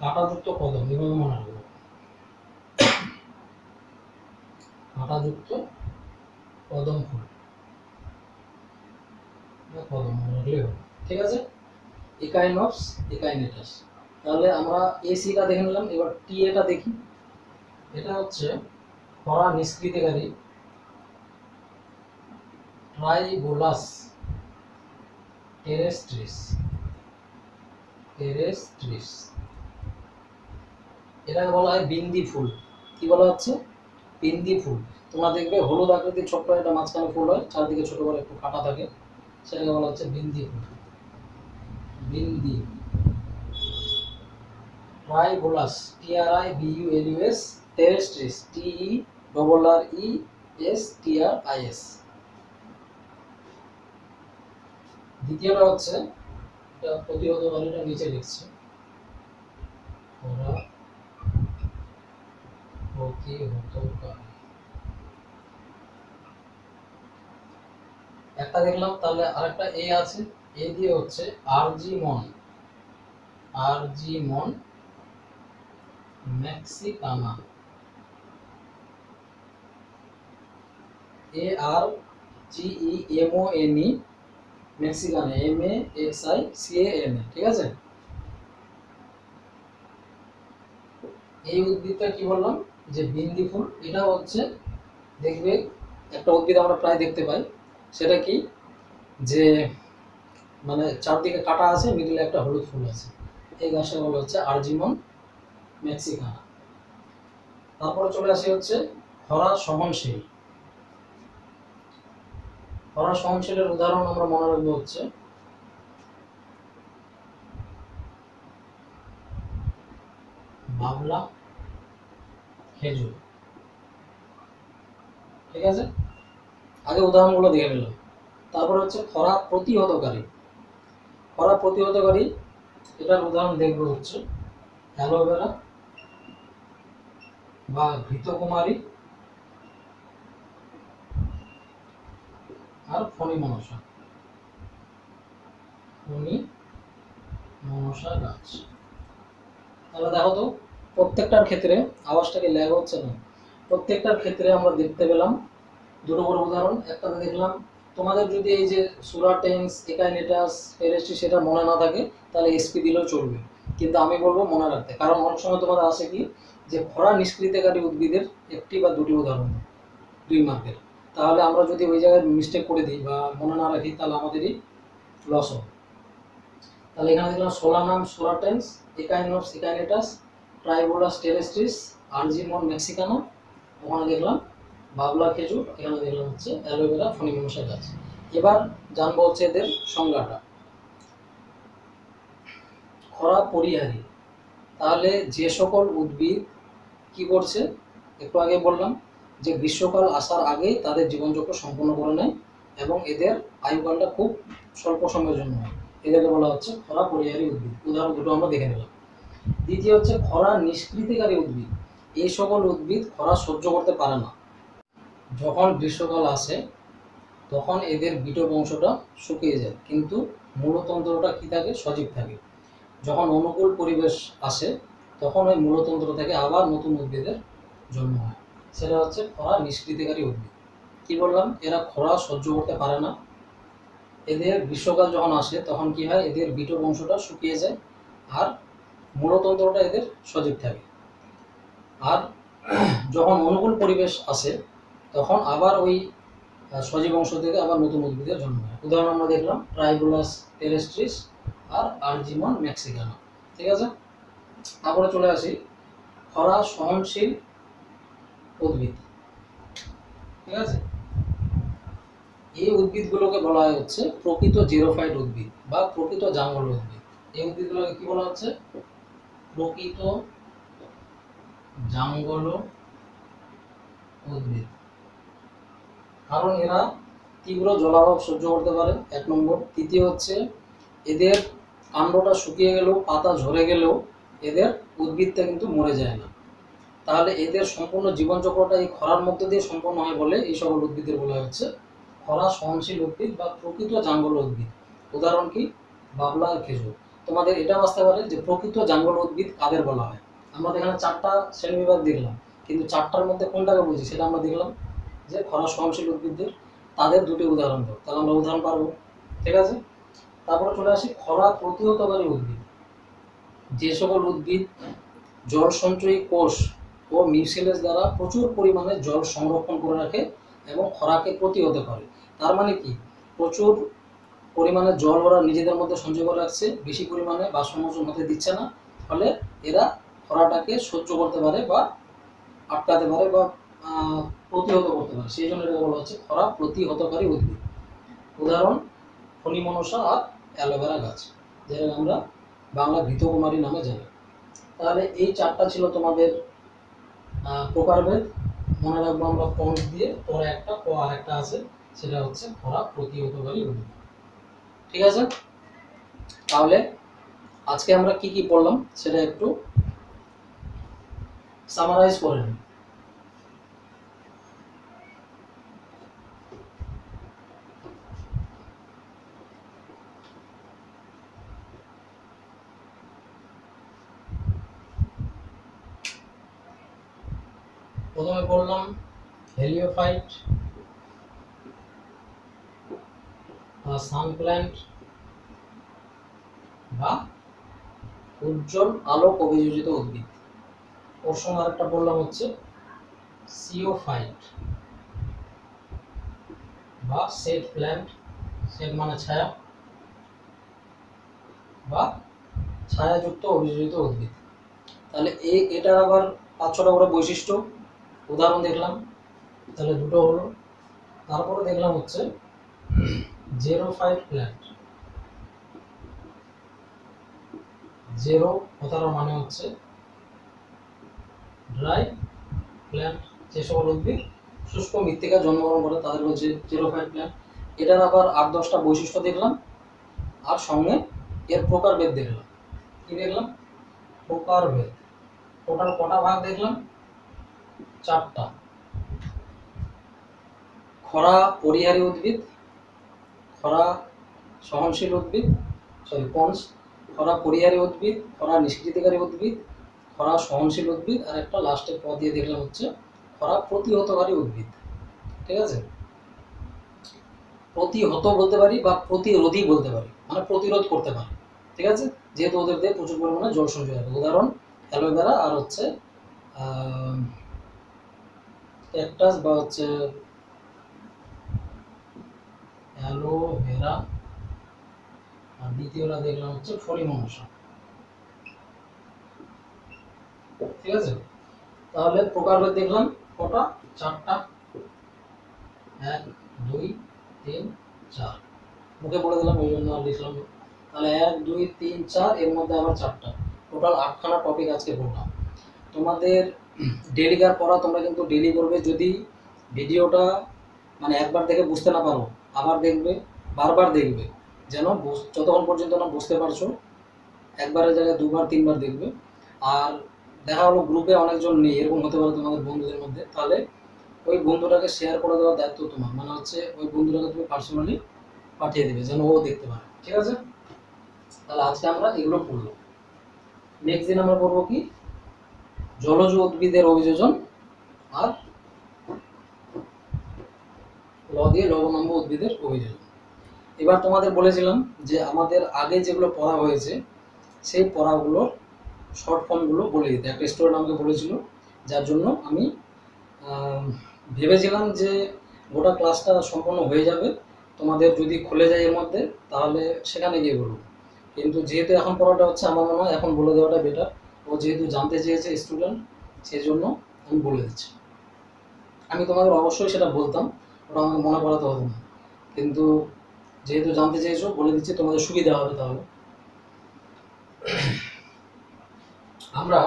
A: কাঁটাযুক্ত কদম এভাবে মনে রাখবো, কাঁটাযুক্ত কদম ফুল, কদম মনে রাখলেই হবে। ঠিক আছে, ইকাইনপস, ইকাইনেটাস। তাহলে আমরা এসিটা দেখে নিলাম, এবার টিএটা দেখি। এটা হচ্ছে খরা নিষ্কৃতিকারী ট্রাইবোলাস টেরেস্ট্রিস, টেরেস্ট্রিস। এটাকে বলা হয় বিন্দি ফুল। কি বলা হচ্ছে? বিন্দি ফুল। তোমরা দেখবে হলুদ আকৃতির ছোট্ট একটা মাঝখানে ফুল হয়, চারদিকে ছোট করে একটু কাটা থাকে, সেটাকে বলা হচ্ছে বিন্দি ফুল। Bindi ট্রাইবোলাস, TRIBULUS, টেরেস্ট্রিস, TERRESTRIS। দ্বিতীয়টা হচ্ছে, এটা প্রতিহতকারীটা নিচে লিখছি, ওরা প্রতিহতকারী একটা দেখলাম, তাহলে আরেকটা এ আছে, এ দিয়ে হচ্ছে আরজিমন, আরজিমন মেক্সিকানা, ARGEMONE মেক্সিকানা, MAXICANA। ঠিক আছে, এই উদ্ভিদটা কি বললাম যে বিন্দি ফুল। এটা হচ্ছে দেখবে একটা উদ্ভিদ আমরা প্রায় দেখতে পাই, সেটা কি যে মানে চারদিকে কাটা আছে, মিডিলে একটা হলুদ ফুল আছে, এই গাছটা বলা হচ্ছে আরজিমন মেক্সিকানা। তারপরে চলে আসি হচ্ছে খরা সহনশীল। খরা সহনশীলের উদাহরণ আমরা মনে রাখবো হচ্ছে বাবলা খেজুর। ঠিক আছে, আগে উদাহরণগুলো দেখে নিলাম। তারপর হচ্ছে খরা প্রতিহতকারী। খরা প্রতিহতকারী এটার উদাহরণ দেখবো হচ্ছে অ্যালোভেরা বা ঘৃতকুমারী আর ফণি মনসা, ফণি মনসা গাছ। তাহলে দেখো তো প্রত্যেকটার ক্ষেত্রে, আওয়াজটাকে ল্যাগ হচ্ছে না, প্রত্যেকটার ক্ষেত্রে আমরা দেখতে পেলাম দুটো বড় উদাহরণ। একটাতে দেখলাম, তোমাদের যদি এই যে সুরাটেন্স, একাইনেটাস, টেরেস্ট্রি সেটা মনে না থাকে তাহলে এসপি দিলেও চলবে, কিন্তু আমি বলবো মনে রাখতে, কারণ অনেক সময় তোমাদের আসে কি যে খরা নিষ্কৃতিকারী উদ্ভিদের একটি বা দুটি উদাহরণ 2 মার্কের, তাহলে আমরা যদি ওই জায়গায় মিস্টেক করে দিই বা মনে না রাখি তাহলে আমাদেরই লস হবে। তাহলে এখানে দেখলাম সোলানাম সুরাটেন্স, একাইনপস একাইনেটাস, ট্রাইবোলাস টেরেস্ট্রিস, আরজিমন মেক্সিকানা, ওখানে দেখলাম বাবলা খেজুর, এখানে দেখলাম হচ্ছে অ্যালোভেরা, ফণি মনসা গাছ। এবার জানবো হচ্ছে এদের সংজ্ঞাটা। খরা পরিহারী, তাহলে যে সকল উদ্ভিদ কি করছে, একটু আগে বললাম যে গ্রীষ্মকাল আসার আগেই তাদের জীবনচক্র সম্পন্ন করে নেয় এবং এদের আয়ুকালটা খুব স্বল্প সময়ের জন্য হয়, এদেরকে বলা হচ্ছে খরা পরিহারী উদ্ভিদ। উদাহরণ দুটো আমরা দেখে নিলাম। দ্বিতীয় হচ্ছে খরা নিষ্কৃতিকারী উদ্ভিদ। এই সকল উদ্ভিদ খরা সহ্য করতে পারে না। যখন গ্রীষ্মকাল আসে তখন এদের বিটপ অংশটা শুকিয়ে যায়, কিন্তু মূলতন্ত্রটা কি থাকে, সজীব থাকে। যখন অনুকূল পরিবেশ আসে তখন ওই মূলতন্ত্র থেকে আবার নতুন উদ্ভিদের জন্ম হয়, সেটা হচ্ছে খরা নিষ্কৃতিকারী উদ্ভিদ। কি বললাম, এরা খরা সহ্য করতে পারে না। এদের গ্রীষ্মকাল যখন আসে তখন কি হয়, এদের বিটপ অংশটা শুকিয়ে যায় আর মূলতন্ত্রটা এদের সজীব থাকে। আর যখন অনুকূল পরিবেশ আসে তখন আবার ওই সজীব অংশ থেকে আবার নতুন উদ্ভিদের জন্ম হয়। উদাহরণ আমরা দেখলাম ট্রাইবোলাস টেরেস্ট্রিস আর আরজিমন মেক্সিকানা। ঠিক আছে, তারপরে চলে আসি খরা সহনশীল উদ্ভিদ। ঠিক আছে, এই উদ্ভিদগুলোকে বলা হয় হচ্ছে প্রকৃত জেরোফাইট উদ্ভিদ বা প্রকৃত জাঙ্গল উদ্ভিদ। এই উদ্ভিদগুলোকে কি বলা হচ্ছে, প্রকৃত জাঙ্গল উদ্ভিদ, কারণ এরা তীব্র জলাভাব সহ্য করতে পারে, 1 নম্বর। তৃতীয় হচ্ছে এদের কাণ্ডটা শুকিয়ে গেলেও, পাতা ঝরে গেলেও এদের উদ্ভিদটা কিন্তু মরে যায় না। তাহলে এদের সম্পূর্ণ জীবনচক্রটা এই খরার মধ্যে দিয়ে সম্পন্ন হয় বলে এই সকল উদ্ভিদের বলা হচ্ছে খরা সহনশীল উদ্ভিদ বা প্রকৃত জাঙ্গল উদ্ভিদ। উদাহরণ কি? বাবলা আর খেজুর। তোমাদের এটাও আসতে পারে যে প্রকৃত জাঙ্গল উদ্ভিদ কাদের বলা হয়। আমরা এখানে 4টা শ্রেণীবিভাগ দেখলাম, কিন্তু 4টার মধ্যে কোনটাকে বুঝি সেটা আমরা দেখলাম যে খরা সহনশীল উদ্ভিদদের। তাদের 2টি উদাহরণ দাও, তাহলে আমরা উদাহরণ পারবো। ঠিক আছে, তারপরে চলে আসি খরা প্রতিহতকারী উদ্ভিদ। যে সকল উদ্ভিদ জল সঞ্চয়ী কোষ ও মিউসিলেজ দ্বারা প্রচুর পরিমাণে জল সংরক্ষণ করে রাখে এবং খরাকে প্রতিহত করে। তার মানে কি? প্রচুর পরিমাণে জল ওরা নিজেদের মধ্যে সঞ্চয় করে রাখছে, বেশি পরিমাণে বাষ্পমোচন হতে দিচ্ছে না, ফলে এরা খরাটাকে সহ্য করতে পারে বা আটকাতে পারে বা প্রতিহত করতে পারে। সেই জন্য এটা বলা হচ্ছে খরা প্রতিহতকারী উদ্ভিদ। উদাহরণ ফণিমনসা আর অ্যালোভেরা গাছ, যেটা আমরা বাংলা ঘৃতকুমারী নামে জানি। তাহলে এই 4টা ছিল তোমাদের প্রকারভেদ। মনে রাখবো আমরা পঞ্চ দিয়ে, পরে একটা ক আর একটা আছে, সেটা হচ্ছে খরা প্রতিহতকারী উদ্ভিদ। ঠিক আছে, তাহলে আজকে আমরা কি কি পড়লাম সেটা একটু সামারাইজ করে নিই। প্রথমে বললাম হেলিওফাইট, সানপ্ল্যান্ট বা উজ্জ্বল আলোক অভিযোজিত উদ্ভিদ। ওর সঙ্গে আরেকটা বললাম হচ্ছে সিওফাইট বা শেড প্ল্যান্ট, শেড মানে ছায়া বা ছায়াযুক্ত অভিযোজিত উদ্ভিদ। তাহলে এটার আবার 5-6টা করে বৈশিষ্ট্য উদাহরণ দেখলাম, তাহলে 2টো হলো। তারপরে দেখলাম হচ্ছে জেরোফাইট প্ল্যান্ট। জেরো কথার মানে হচ্ছে ড্রাই প্ল্যান্ট, যে সকল উদ্ভিদ শুষ্ক মৃত্তিকায় জন্মগ্রহণ করে তাদের হচ্ছে জেরোফাইট প্ল্যান্ট। এটার আবার 8-10টা বৈশিষ্ট্য দেখলাম, আর সঙ্গে এর প্রকারভেদ দেখলাম। কি দেখলাম? প্রকারভেদ। টোটাল কটা ভাগ দেখলাম? 4টা। খরা পরিহারী উদ্ভিদ, খরা সহনশীল উদ্ভিদ, পঞ্চ, খরা পরিহারী উদ্ভিদ, খরা নিষ্কৃতিকারী উদ্ভিদ, খরা সহনশীল উদ্ভিদ, আর একটা লাস্টের পদ দিয়ে দেখলাম হচ্ছে খরা প্রতিহতকারী উদ্ভিদ। ঠিক আছে, প্রতিহত বলতে পারি বা প্রতিরোধী বলতে পারি, মানে প্রতিরোধ করতে পারি। ঠিক আছে, যেহেতু ওদের দিয়ে প্রচুর পরিমাণে জল সঞ্চয় থাকে। উদাহরণ অ্যালোভেরা আর হচ্ছে ক্যাকটাস বা হচ্ছে অ্যালোভেরা, আর দ্বিতীয়টা দেখলাম হচ্ছে ফণিমনসা। ঠিক আছে, তাহলে প্রকারভেদ দেখলাম কটা? 4টা। 1 2 3 4, মুখে বলে দিলাম ওই জন্য আর লিখলাম। তাহলে 1 2 3 4, এর মধ্যে আবার 4টা, টোটাল 8খানা টপিক আজকে পড়লাম। তোমাদের ডেলিকার পড়া তোমরা কিন্তু ডেলি করবে। যদি ভিডিওটা মানে একবার দেখে বুঝতে না পারো, আবার দেখবে, বারবার দেখবে, যেন যতক্ষণ পর্যন্ত না বুঝতে পারছো। একবারের জায়গায় 2বার 3বার দেখবে। আর দেখা হলো গ্রুপে অনেকজন নেই, এরকম হতে পারে তোমাদের বন্ধুদের মধ্যে, তাহলে ওই বন্ধুটাকে শেয়ার করে দেওয়ার দায়িত্ব তোমার। মানে হচ্ছে ওই বন্ধুটাকে তুমি পার্সোনালি পাঠিয়ে দেবে যেন ও দেখতে পারে। ঠিক আছে, তাহলে আজকে আমরা এগুলো পড়লাম। নেক্সট দিন আমরা পড়বো কি? জলজ উদ্ভিদের অভিযোজন আর ল দিয়ে লবণাম্ব উদ্ভিদের অভিযোজন। এবার তোমাদের বলেছিলাম যে আমাদের আগে যেগুলো পড়া হয়েছে সেই পড়াগুলোর শর্ট ফর্মগুলো বলে দিতে। একটা স্টুডেন্ট আমাকে বলেছিল, যার জন্য আমি ভেবেছিলাম যে গোটা ক্লাসটা সম্পূর্ণ হয়ে যাবে, তোমাদের যদি খুলে যায় এর মধ্যে তাহলে সেখানে গিয়ে বলবো। কিন্তু যেহেতু এখন পড়াটা হচ্ছে, আমার মনে হয় এখন বলে দেওয়াটা বেটার। ও যেহেতু জানতে চেয়েছে স্টুডেন্ট, সেই জন্য আমি বলে দিচ্ছি। আমি তোমাদের অবশ্যই সেটা বলতাম, ওটা আমাকে মনে করাতে হতো না, কিন্তু যেহেতু জানতে চেয়েছো বলে দিচ্ছি, তোমাদের সুবিধা হবে। তাহলে আমরা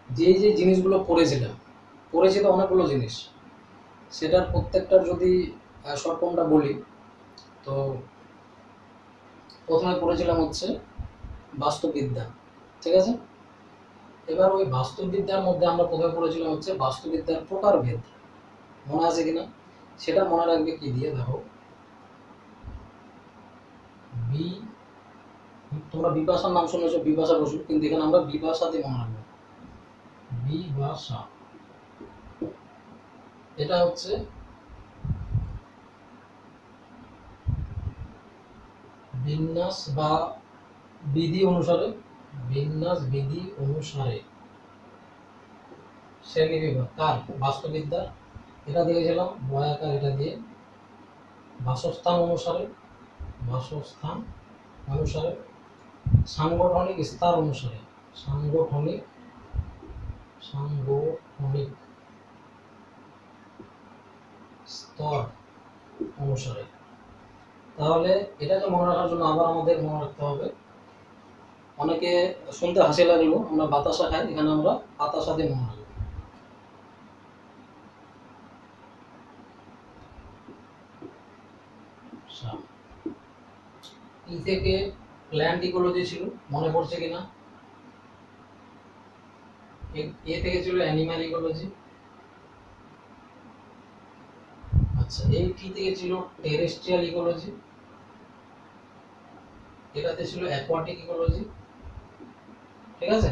A: যে যে জিনিসগুলো পড়েছিলাম পরিচিত অনেকগুলো জিনিস, সেটার প্রত্যেকটার যদি শর্ট ফর্মটা বলি, তো প্রথমে পড়েছিলাম হচ্ছে বাস্তুবিদ্যা, ঠিক আছে। এবার ওই বাস্তুবিদ্যার মধ্যে আমরা প্রথমে পড়েছিলাম হচ্ছে বাস্তুবিদ্যার প্রকারভেদ, মনে আছে কিনা সেটা মনে রাখবে কি দিয়ে, দেখো বি, তোমরা বিপাশার নাম শুনেছো, বিপাশা বসু, কিন্তু এখানে আমরা বিপাশা দিয়ে মনে রাখবো, বিপাশা। এটা হচ্ছে বিন্যাস বা বিধি অনুসারে, বিন্যাস বিধি অনুসারে শ্রেণী বিভাগ কার, বাস্তুবিদ্যার। এটা দিয়েছিলাম বয়াকার, এটা দিয়ে বাসস্থান অনুসারে, বাসস্থান অনুসারে, সাংগঠনিক স্তর অনুসারে, সাংগঠনিক, সাংগঠনিক স্তর অনুসারে। তাহলে এটাকে মনে রাখার জন্য আবার আমাদের মনে রাখতে হবে, অনেকে শুনতে হাসি লাগলো আমরা বাতাসা খাই, এখানে আমরা বাতাসা দিয়ে মনে রাখবো। ই থেকে প্ল্যান্ট ইকোলজি ছিল, মনে পড়ছে কিনা। এ থেকে ছিল অ্যানিম্যাল ইকোলজি। আচ্ছা, এই টি থেকে ছিল টেরেস্ট্রিয়াল ইকোলজি, এটাতে ছিল অ্যাকোয়াটিক ইকোলজি, ঠিক আছে।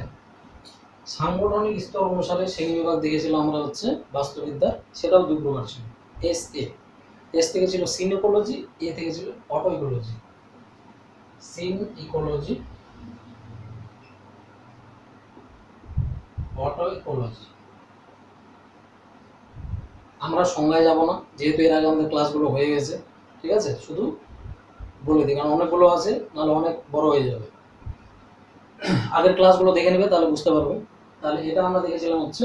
A: সাংগঠনিক স্তর অনুসারে শ্রেণী বিভাগ দেখেছিলাম আমরা হচ্ছে বাস্তুবিদ্যা, সেটাও দুই প্রকার ছিল। এস এ, এস থেকে ছিল সিন ইকোলজি, এ থেকে ছিল autecology. Synecology, autecology. আমরা সংজ্ঞায় যাব না, যেহেতু এর আগে আমাদের ক্লাসগুলো হয়ে গেছে, ঠিক আছে। শুধু বলে দিই, কারণ অনেকগুলো আছে, নাহলে অনেক বড় হয়ে যাবে। আগের ক্লাসগুলো দেখে নেবে, তাহলে বুঝতে পারবে। তাহলে এটা আমরা দেখেছিলাম হচ্ছে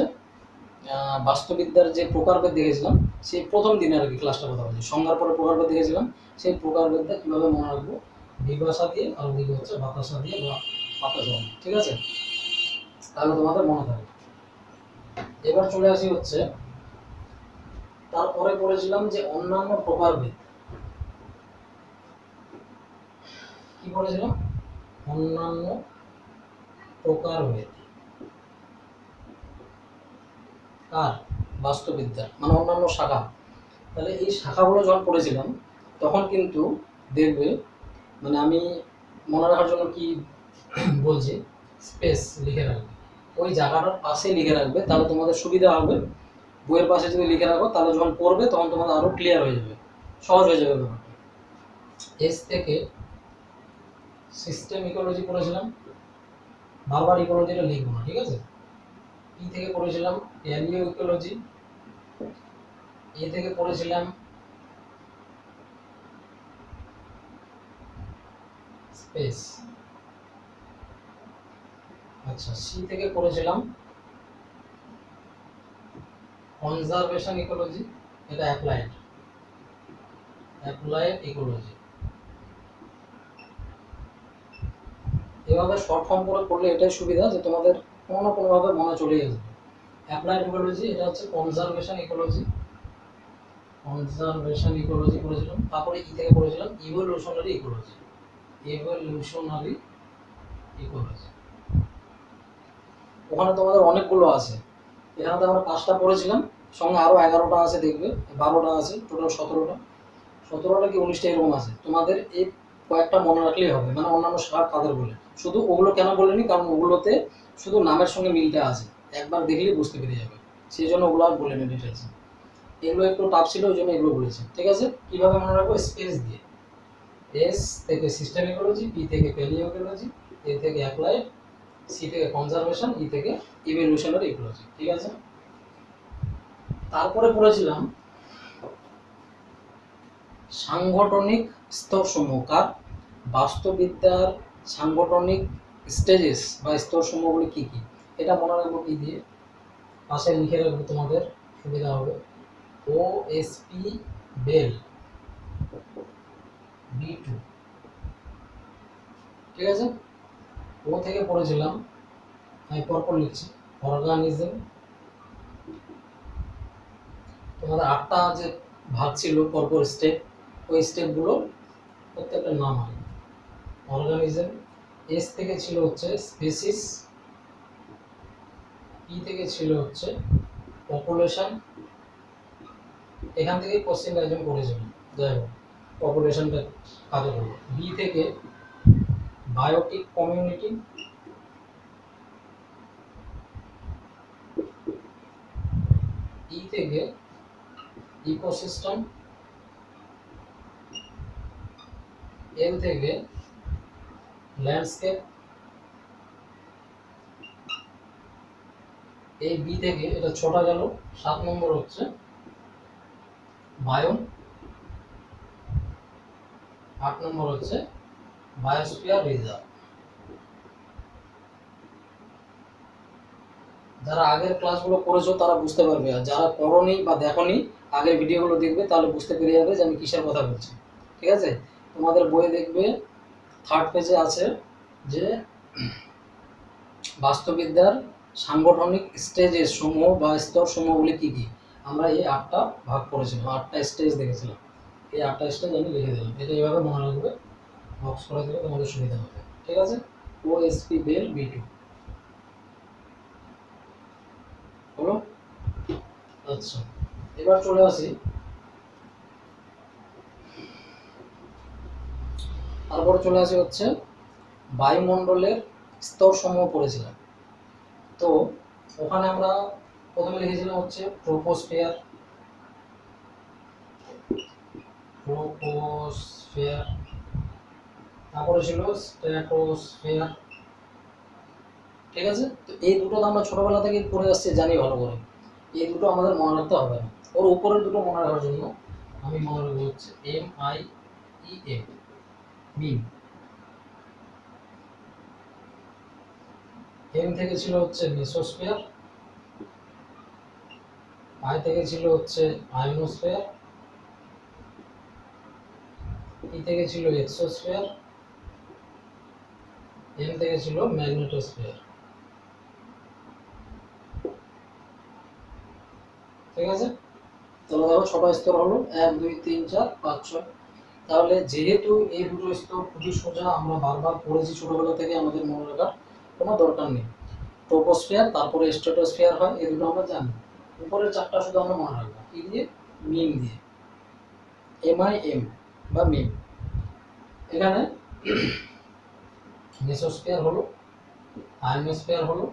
A: বাস্তুবিদ্যার যে প্রকারভেদ দেখেছিলাম, সেই প্রথম দিনে আর কি ক্লাসটা কথা বলছি, সংজ্ঞার পরে প্রকারভেদ দেখেছিলাম, সেই প্রকারভেদটা কীভাবে মনে রাখবো, বিভাষা দিয়ে আর ওদিকে হচ্ছে বাতাসা দিয়ে বা বাতাসা, ঠিক আছে। তাহলে তোমাদের মনে থাকবে। এবার চলে আসি হচ্ছে, তারপরে পড়েছিলাম যে অন্যান্য প্রকারভেদ, কি পড়েছিলাম, অন্যান্য প্রকারভেদ কার, বাস্তুবিদ্যার, মানে অন্যান্য শাখা। তাহলে এই শাখাগুলো যখন পড়েছিলাম তখন কিন্তু দেখবে, মানে আমি মনে রাখার জন্য কি বলছি, স্পেস লিখে রাখবে, ওই জায়গাটার পাশে লিখে রাখবে, তাহলে তোমাদের সুবিধা হবে। বইয়ের পাশে যদি লিখে রাখো তাহলে যখন পড়বে তখন তোমাদের আরো ক্লিয়ার হয়ে যাবে, সহজ হয়ে যাবে ব্যাপারটা। এস থেকে সিস্টেম ইকোলজি পড়েছিলাম, বারবার ইকোলজিটা লিখবো না, ঠিক আছে। ই থেকে পড়েছিলাম প্যালিও ইকোলজি, এ থেকে পড়েছিলাম স্পেস, আচ্ছা। সি থেকে পড়েছিলাম কনজারভেশন ইকোলজি, এটা অ্যাপ্লাইড, অ্যাপ্লাইড ইকোলজি। এভাবে শর্ট ফর্ম করে পড়লে এটাই সুবিধা যে তোমাদের কোনো না কোনোভাবে মনে চলে যাবে। অ্যাপ্লাইড ইকোলজি, এটা হচ্ছে কনজারভেশন ইকোলজি, কনজারভেশন ইকোলজি পড়েছিলাম। তারপরে ই থেকে পড়েছিলাম ইভোলিউশনারি ইকোলজি, ইভোলিউশনারি ইকোলজি। ওখানে তোমাদের অনেকগুলো আছে, এখানে তো আমরা 5টা পড়েছিলাম, সঙ্গে আরও 11টা আছে, দেখবে 12টা আছে, টোটাল 17টা, 17টা কি 19টা এরকম আছে। তোমাদের এই কয়েকটা মনে রাখলেই হবে, মানে অন্যান্য শাখা কাদের বলে। শুধু ওগুলো কেন বলিনি, কারণ ওগুলোতে শুধু নামের সঙ্গে মিলটা আছে, একবার দেখলেই বুঝতে পেরে যাবে, সেই জন্য ওগুলো আর বলিনি ডিটেলসে। এগুলো একটু টাফ ছিল, ওই জন্য এগুলো বলেছি, ঠিক আছে। কীভাবে মনে রাখবো, স্পেস দিয়ে। এস থেকে সিস্টেম ইকোলজি, পি থেকে প্যালিও ইকোলজি, এ থেকে অ্যাপ্লাইড, সি থেকে কনজারভেশন, ই থেকে ইভোলিউশনারি ইকোলজি, ঠিক আছে। তারপরে পড়েছিলাম সাংগঠনিক স্তরসমূহ কার, বাস্তুবিদ্যার সাংগঠনিক স্টেজেস বা স্তরসমূহগুলি কী কী, এটা মনে রাখবো কি দিয়ে, পাশে লিখে রাখবো, তোমাদের সুবিধা হবে। ও এস পি বেল, B2, ঠিক আছে। ও থেকে পড়েছিলাম, আমি পরপর লিখছি, অর্গানিজম, তোমাদের 8টা যে ভাগ ছিল পরপর স্টেপ, ওই স্টেপগুলো প্রত্যেকটার নাম হয়। অর্গানিজম, এস থেকে ছিল হচ্ছে স্পেসিস, ই থেকে ছিল হচ্ছে পপুলেশন, এখান থেকে কোশ্চেন একজন করেছিল, যাই হোক পপুলেশনটা কাকে বলবো। বি থেকে বায়োটিক কমিউনিটি, ই থেকে ইকোসিস্টেম, এল থেকে ল্যান্ডস্কেপ, এই বি থেকে এটা ছোটা গেল। 7 নম্বর হচ্ছে বায়োম, 8 নম্বর হচ্ছে বায়োস্ফিয়ার রিজার্ভ। যারা আগের ক্লাসগুলো করেছো তারা বুঝতে পারবে, আর যারা পড়োনি বা দেখোনি আগের ভিডিওগুলো দেখবে তাহলে বুঝতে পেরে যাবে যে আমি কিসের কথা বলছি। ঠিক আছে, তোমাদের বইয়ে দেখবে 3rd পেজে আছে যে বাস্তুবিদ্যার সাংগঠনিক স্টেজের সমূহ বা স্তর সমূহগুলি কী কী। আমরা এই 8টা ভাগ করেছিলাম, 8টা স্টেজ দেখেছিলাম। এই 8টা স্টেজ আমি লিখে দিলাম, এটা এইভাবে মনে রাখবে, বক্স করে দেবে, তোমাদের সুবিধা হবে। ঠিক আছে, ওএসপি বেল বি2 হলো। আচ্ছা, এবার চলে আসি, তারপরে চলে আসি হচ্ছে বায়ুমণ্ডলের স্তর সমূহ পড়েছিলাম। তো ওখানে আমরা প্রথমে লিখেছিলাম হচ্ছে ট্রোপোস্ফিয়ার, তারপরে ছিল স্ট্র্যাটোস্ফিয়ার। ঠিক আছে, তো এই দুটো তো আমরা ছোটবেলা থেকে পড়ে আসছি, জানি ভালো করে, এই দুটো আমাদের মনে রাখতে হবে না। ওর উপরের দুটো মনে রাখার জন্য আমি মনে রাখবো হচ্ছে MIEM, মিম। এম থেকে ছিল হচ্ছে মেসোস্ফিয়ার, আই থেকে ছিল হচ্ছে আয়োনোস্ফিয়ার, ই থেকে ছিল এক্সোস্ফিয়ার, এম থেকে ছিল ম্যাগনেটোস্ফিয়ার। ঠিক আছে, তাহলে দেখো 6টা স্তর হলো, 1 2 3 4 5 6। তাহলে যেহেতু এই দুটো স্তর খুবই সোজা, আমরা বারবার পড়েছি ছোটবেলা থেকে, আমাদের মনে রাখার কোনো দরকার নেই। ট্রোপোস্ফিয়ার তারপরে স্ট্র্যাটোস্ফিয়ার হয়, এই দুটো আমরা জানি। উপরের 4টা শুধু আমরা মনে রাখবো, কি দিয়ে? মিম দিয়ে, MIM বা মিম। এখানে মেসোস্ফিয়ার হলো, আয়োনোস্ফিয়ার হলো,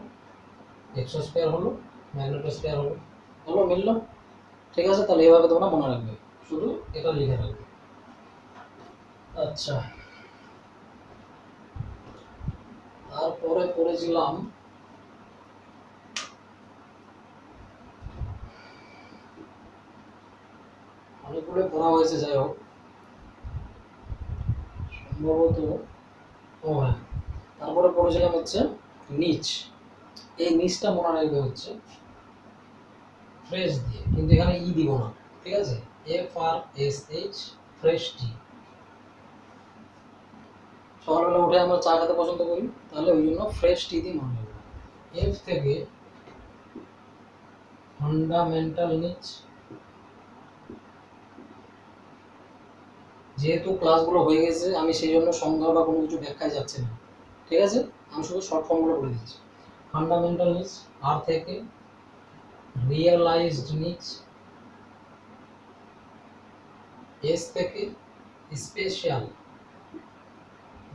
A: এক্সোস্ফিয়ার হলো, ম্যাগনেটোস্ফিয়ার হলো। হলো, মিললো? ঠিক আছে, তাহলে এইভাবে তোমরা মনে রাখবে, শুধু এটা লিখে রাখবে। আচ্ছা, তারপরে পড়েছিলাম অনেকগুলো পড়া হয়েছে, যাই হোক সম্ভবত। ও হ্যাঁ, তারপরে পড়েছিলাম হচ্ছে নিচ। এই নিচটা মনে রাখবে হচ্ছে ফ্রেশ দিয়ে, কিন্তু এখানে ই দিব না। ঠিক আছে, FRSH, ফ্রেশ টি। সকালবেলা উঠে আমরা চা খেতে পছন্দ করি, তাহলে ওই জন্য ফ্রেশ টি দিয়ে মনে রাখবো। এফ থেকে ফান্ডামেন্টাল নিচ, যেহেতু ক্লাসগুলো হয়ে গেছে আমি সেই জন্য সংজ্ঞা বা কোনো কিছু ব্যাখ্যায় যাচ্ছে না। ঠিক আছে, আমি শুধু শর্ট ফর্মগুলো বলে দিচ্ছি। ফান্ডামেন্টাল নিচ। আর থেকে রিয়েলাইজড নিচ, এস থেকে স্পেশাল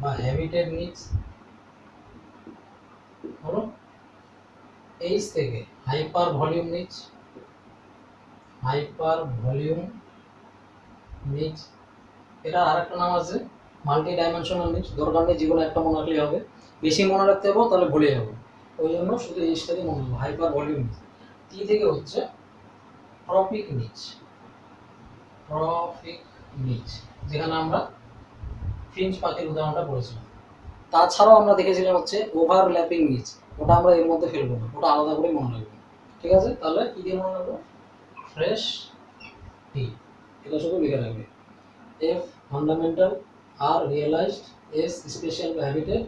A: বা হ্যাবিটেড নিচ হলো। এইচ থেকে হাইপার ভলিউম নিচ, হাইপার ভলিউম নিচ। এটা আরেকটা নাম আছে মাল্টি ডাইমেনশনাল নিচ। দরকার নেই, যেগুলো একটা মনে রাখলেই হবে, বেশি মনে রাখতে হবে তাহলে ভুলে যাবো, ওই জন্য শুধু এইচটাকে মনে রাখবো, হাইপার ভলিউম নিচ। টি থেকে হচ্ছে ট্রপিক নিচ, ট্রপিক নিচ, যেখানে আমরা ফিঞ্চ পাখির উদাহরণটা পড়েছিলাম। তাছাড়াও আমরা দেখেছিলাম হচ্ছে ওভারল্যাপিং নিচ, ওটা আমরা এর মধ্যে ফেলবো না, ওটা আলাদা করে মনে রাখবো। ঠিক আছে, তাহলে কি দিয়ে মনে রাখবো? ফ্রেশ টি, এটা শুধু লিখে রাখবে। এফ ফান্ডামেন্টাল, আর রিয়েলাইজড, এস স্পেশাল বা হ্যাবিটেড,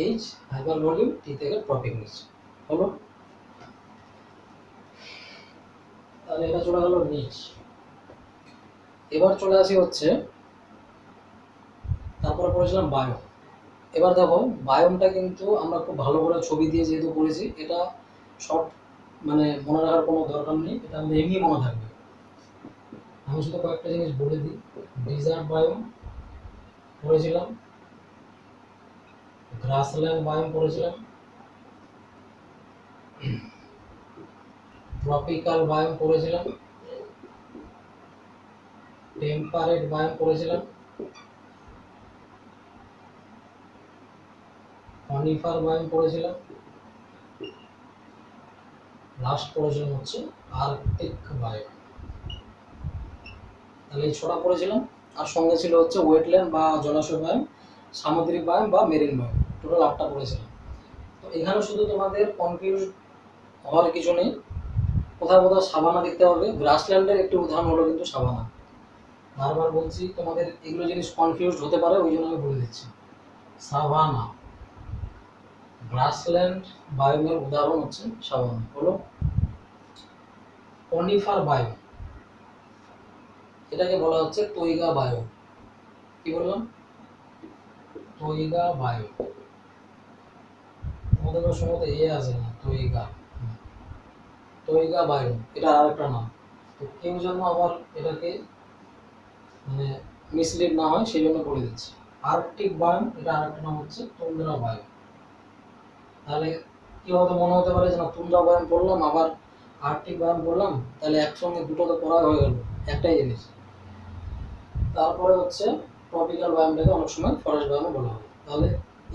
A: এইচ হাইপার ভলিউম, টি থেকে ট্রপিক নিচ। হলো। তাহলে এটা চলে গেল নিচ। এবার চলে আসি হচ্ছে, তারপরে পড়েছিলাম বায়ো। এবার দেখো বায়োমটা কিন্তু আমরা খুব ভালো করে ছবি দিয়ে যেহেতু করেছি, এটা শর্ট মানে মনে রাখার কোনো দরকার নেই, এটা আমাদের এমনি মনে থাকবে। আমি শুধু কয়েকটা জিনিস বলে দিই। ডিজার্ট বায়োম পড়েছিলাম, গ্রাসল্যান্ড বায়োম পড়েছিলাম, ট্রপিক্যাল বায়োম পড়েছিলাম, টেম্পারেট বায়োম পড়েছিলাম, কনিফার বায়োম পড়েছিলাম, লাস্ট পড়েছিলাম হচ্ছে আর্কটিক বায়োম। তাহলে এই ছটা পড়েছিলাম, আর সঙ্গে ছিল হচ্ছে ওয়েটল্যান্ড বা জলাশয় বায়োম, সামুদ্রিক বায়োম বা মেরিন বায়োম, টোটাল 8টা পড়েছিলাম। তো এখানে শুধু তোমাদের কনফিউজ হওয়ার কিছু নেই, কোথাও কোথাও সাভানা দেখতে হবে। গ্রাসল্যান্ডের একটি উদাহরণ হলো কিন্তু সাভানা। বারবার বলছি তোমাদের এগুলো জিনিস কনফিউজ হতে পারে, ওই জন্য আমি বলে দিচ্ছি। সাভানা গ্রাসল্যান্ড বায়োমের উদাহরণ হচ্ছে সাভানা। হলো কনিফার বায়োম, এটাকে বলা হচ্ছে তৈগা বায়োম। কি বললাম? তৈগা বায়োম। তোমাদের সম্ভবত আছে না, তৈগা, তৈগা বায়োম, এটা আরেকটা নাম। তো কেউ যেন আবার এটাকে মানে মিসলিড না হয় সেই জন্য বলে দিচ্ছি। আর্কটিক বায়োম, এটা আরেকটা নাম হচ্ছে তুন্দ্রা বায়োম। তাহলে কি হয়তো মনে হতে পারে যে না তুন্দ্রা বায়োম পড়লাম আবার আর্কটিক বায়োম পড়লাম, তাহলে একসঙ্গে দুটো তো পড়া হয়ে গেল, একটাই জিনিস। তারপরে হচ্ছে ট্রপিক্যাল বায়োমটাকে অনেক সময় ফরেস্ট বায়োমও বলা হয়। তাহলে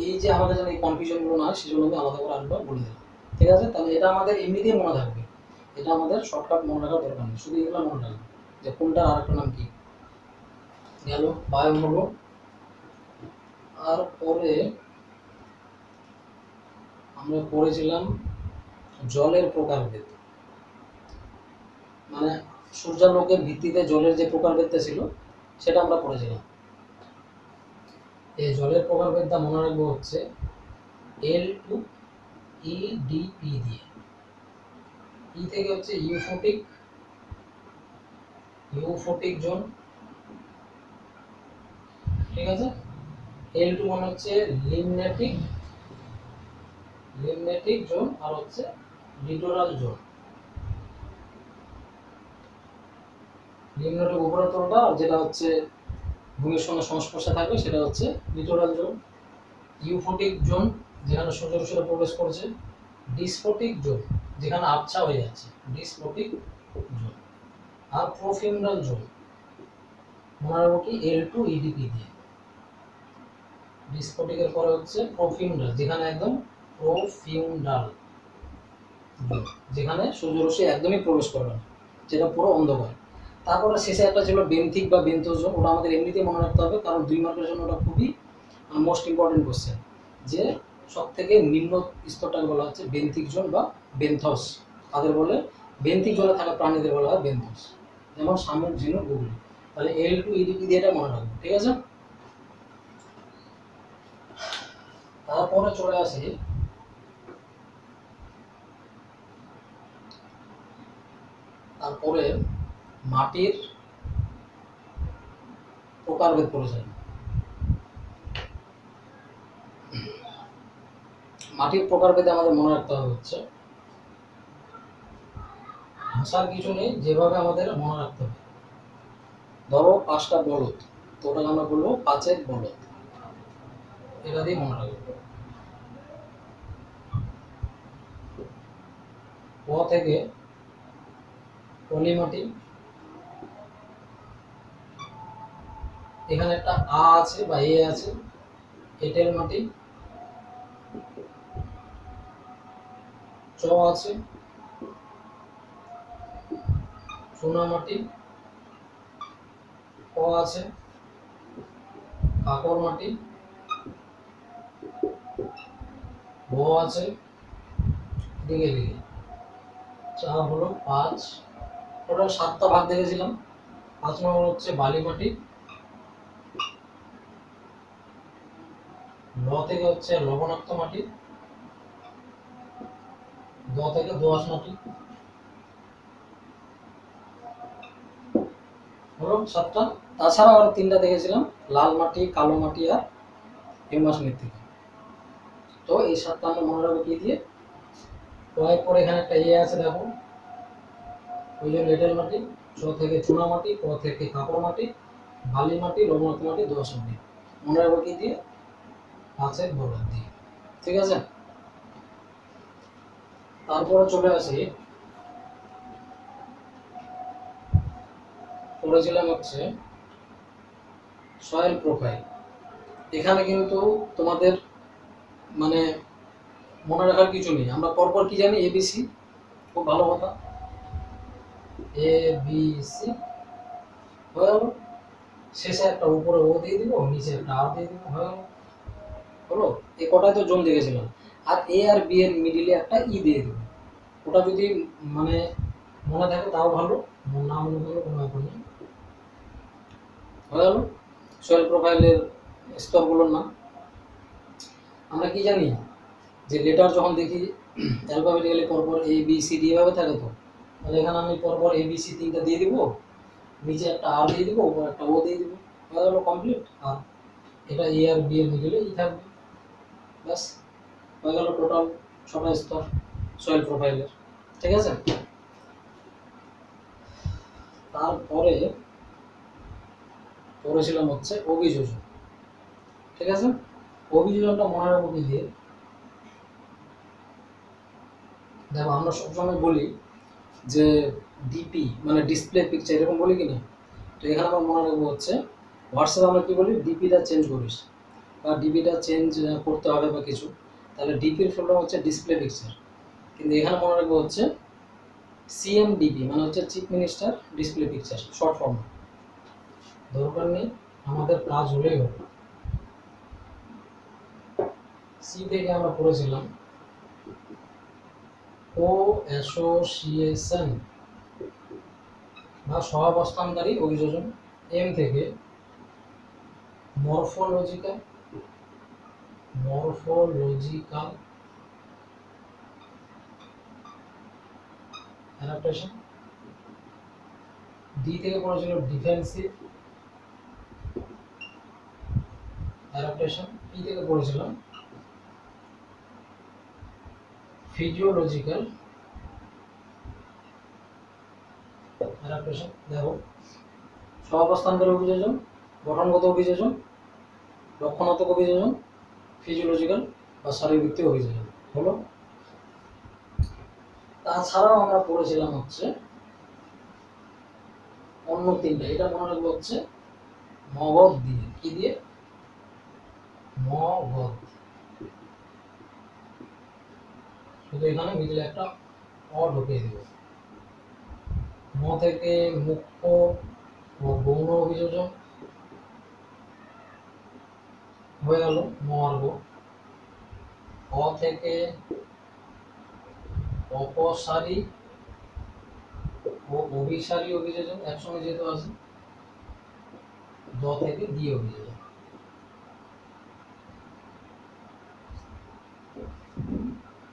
A: এই যে আমাদের যেন এই কনফিউশনগুলো না হয় সেজন্য আমি আলাদা করে আরেকবার বলে দিলাম। ঠিক আছে? তাহলে এটা আমাদের এমনিতেই মনে থাকবে, এটা আমাদের শর্টকাট মনে রাখার দরকার নেই, শুধু এগুলো মনে রাখবে যে কোনটার আরেকটা নাম কি। গেল বায়োম হলো। আর পরে আমরা পড়েছিলাম জলের প্রকারভেদ, মানে সূর্যালোকের ভিত্তিতে জলের যে প্রকারভেদটা ছিল সেটা আমরা পড়েছিলাম। এই জলের প্রকারভেদটা মনে রাখবো হচ্ছে L2EDP দিয়ে। ই থেকে হচ্ছে ইউফোটিক জোন, ঠিক আছে। L2 মানে হচ্ছে লিমনেটিক জোন, আর হচ্ছে লিটোরাল জোন। লিমনেটিক উপরের তলটা, আর যেটা হচ্ছে ভূমির সঙ্গে সংস্পর্শে থাকবে সেটা হচ্ছে লিটোরাল জোন। ইউফোটিক জোন যেখানে সূর্য রশ্মিটা প্রবেশ করছে, ডিসফোটিক জোন যেখানে আবছা হয়ে যাচ্ছে, ডিসফোটিক জোন। আর প্রোফিউন্ডাল জোন মনে রাখবো কি L2EDP দিয়ে। ডিসফোটিকের পরে হচ্ছে প্রোফিউন্ডাল, যেখানে একদম প্রোফিউন্ডাল জোন, যেখানে সূর্যরশ্মি একদমই প্রবেশ করবে না, যেটা পুরো অন্ধকার। তারপরে শেষে একটা ছিল বেন্থিক বা বেন্থোস জোন, ওটা আমাদের এমনিতেই মনে রাখতে হবে, কারণ 2 মার্কের জন্য ওটা খুবই মোস্ট ইম্পর্টেন্ট কোশ্চেন, যে সব থেকে নিম্ন স্তরটাকে বলা হচ্ছে বেন্থিক জোন বা বেন্থস। তাদের বলে বেন্থিক জোনে থাকা প্রাণীদের বলা হয় বেন্থস, যেমন শামুক, ঝিনুক, গুগলি। তাহলে L2EDP দিয়ে এটা মনে রাখবো, ঠিক আছে। তারপরে চলে আসি তারপরে মাটির প্রকারভেদ পড়েছে। মাটির প্রকারভেদে আমাদের মনে রাখতে হবে হচ্ছে, ভাষার কিছু নেই, যেভাবে আমাদের মনে রাখতে হবে। ধরো 5টা বলদ, তো ওটাকে আমরা বলবো 5-এর বলদ, এটা দিয়ে মনে রাখবো। ক থেকে পলিমাটি, এখানে একটা আ আছে বা এ আছে, এঁটেল মাটি। চ আছে চুনা মাটি। ক আছে কাকর মাটি। ব আছে দিকে দিকে। চা হলো 5, টোটাল 7টা ভাগ দেখেছিলাম। 5 নম্বর হচ্ছে বালি মাটি। ল থেকে হচ্ছে লবণাক্ত মাটি। দ থেকে দোআঁশ মাটি। হলো 7টা। তাছাড়া আরো 3টা দেখেছিলাম, লাল মাটি, কালো মাটি আর হিউমাস মৃত্তিকা। তো এই 7টা আমরা মনে রাখবো কি দিয়ে? কয়েক পরে এখানে একটা আছে দেখো, ওই যে এঁটেল মাটি, চ থেকে চুনা মাটি, ক থেকে কাপড় মাটি, বালি মাটি, লবণাক্ত মাটি, দোআঁশ মাটি। মনে রাখবো কি দিয়ে? 5-এর বর্গ দিয়ে। ঠিক আছে, তারপরে চলে আসি, পড়েছিলাম হচ্ছে সয়েল প্রোফাইল। এখানে কিন্তু তোমাদের মানে মনে রাখার কিছু নেই, আমরা পরপর কি জানি? এবিসি, খুব ভালো কথা, এবিসি হয়ে গেল। শেষে একটা উপরে ও দিয়ে দিব, নিচে একটা আর দিয়ে দিব, হয়ে গেল। হলো, এই কটাই তো জোন দেখেছিলাম। আর এ আর বি এর মিডিলে একটা ই দিয়ে দিব। ওটা যদি মানে মনে থাকে তাও ভালো, না মনে থাকলে কোনো ব্যাপার নেই। হয়ে গেল সয়েল প্রোফাইলের স্তরগুলোর নাম। আমরা কি জানি যে লেটার যখন দেখি অ্যালফাবেটিক্যালি পরপর এ বি সি ডি এভাবে থাকে, তো তাহলে এখানে আমি পরপর এ বি সি 3টা দিয়ে দিব, নিচে একটা আর দিয়ে দিব, উপরে একটা ও দিয়ে দিব, হয়ে গেল কমপ্লিট। আর এটা এ আর বি এর মিডিলে ই থাকবে, ব্যাস হয়ে গেল টোটাল 6টা স্তর সয়েল প্রোফাইলের। ঠিক আছে, তারপরে পড়েছিলাম হচ্ছে অভিযোজন। ঠিক আছে, অভিযোজনটা মনে রাখবো কি দিয়ে? দেখো আমরা সবসময় বলি যে ডিপি মানে ডিসপ্লে পিকচার, এরকম বলি কিনা? তো এখানে আমার মনে রাখবো হচ্ছে হোয়াটসঅ্যাপে আমরা কি বলি? ডিপিটা চেঞ্জ করিস বা ডিপিটা চেঞ্জ করতে হবে বা কিছু, তাহলে ডিপির ফুল হচ্ছে ডিসপ্লে পিকচার। কিন্তু এখানে মনে রাখবো হচ্ছে সিএমডিপি মানে হচ্ছে chief minister display picture, short form. দরকার নেই, আমাদের কাজ হলেই হবে। সি থেকে আমরা পড়েছিলাম ও অ্যাসোসিয়েশন বা সহাবস্থানকারী অভিযোজন। এম থেকে মরফোলজিক্যাল অ্যাডাপ্টেশন। ডি থেকে পড়েছিল ডিফেন্সিভ অ্যাডাপ্টেশন। পি থেকে পড়েছিলাম ফিজিওলজিক্যাল অ্যাডাপ্টেশন। দেখো সহাবস্থানকারী অভিযোজন, গঠনগত অভিযোজন, লক্ষণাত্মক অভিযোজন, ফিজিওলজিক্যাল বা শারীরবৃত্তীয় অভিযোজন হলো। তাছাড়াও আমরা পড়েছিলাম হচ্ছে অন্য 3টা, এটা মনে রাখবো হচ্ছে মগধ দিয়ে। কি দিয়ে? মগধ। শুধু এখানে মিডিলে একটা অ ঢুকিয়ে দিব। ম থেকে মুখ্য ও গৌণ অভিযোজন হয়ে গেল মর্গ। অ থেকে অপসারী ও অভিসারী অভিযোজন একসঙ্গে যেহেতু আছে, দ থেকে দ্বি অভিযোজন।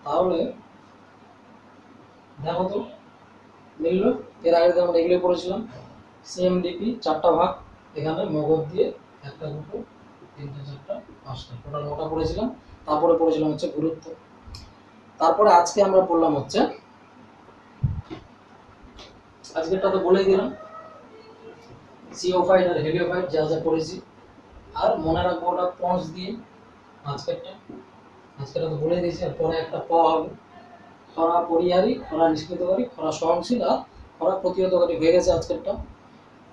A: তাহলে দেখো তো মিলল। এর আগে আমরা এগুলো পড়েছিলাম। সিএমডিপি 4টা ভাগ, এখানে মগধ দিয়ে 1টা 2টো 3টা 4টা 5টা, টোটাল 9টা পড়েছিলাম। তারপরে পড়েছিলাম হচ্ছে গুরুত্ব। তারপরে আজকে আমরা পড়লাম হচ্ছে, আজকেরটা তো বলেই দিলাম সিওফাইট আর হেলিওফাইট যা যা পড়েছি। আর মনে রাখবো ওটা পঞ্চ দিয়ে। আজকেরটা তো বলেই দিয়েছি। আর পরে একটা প হবে, খরা পরিহারী, খরা নিষ্কৃতকারী, খরা সহনশীল আর খরা প্রতিহতকারী হয়ে গেছে আজকেরটা।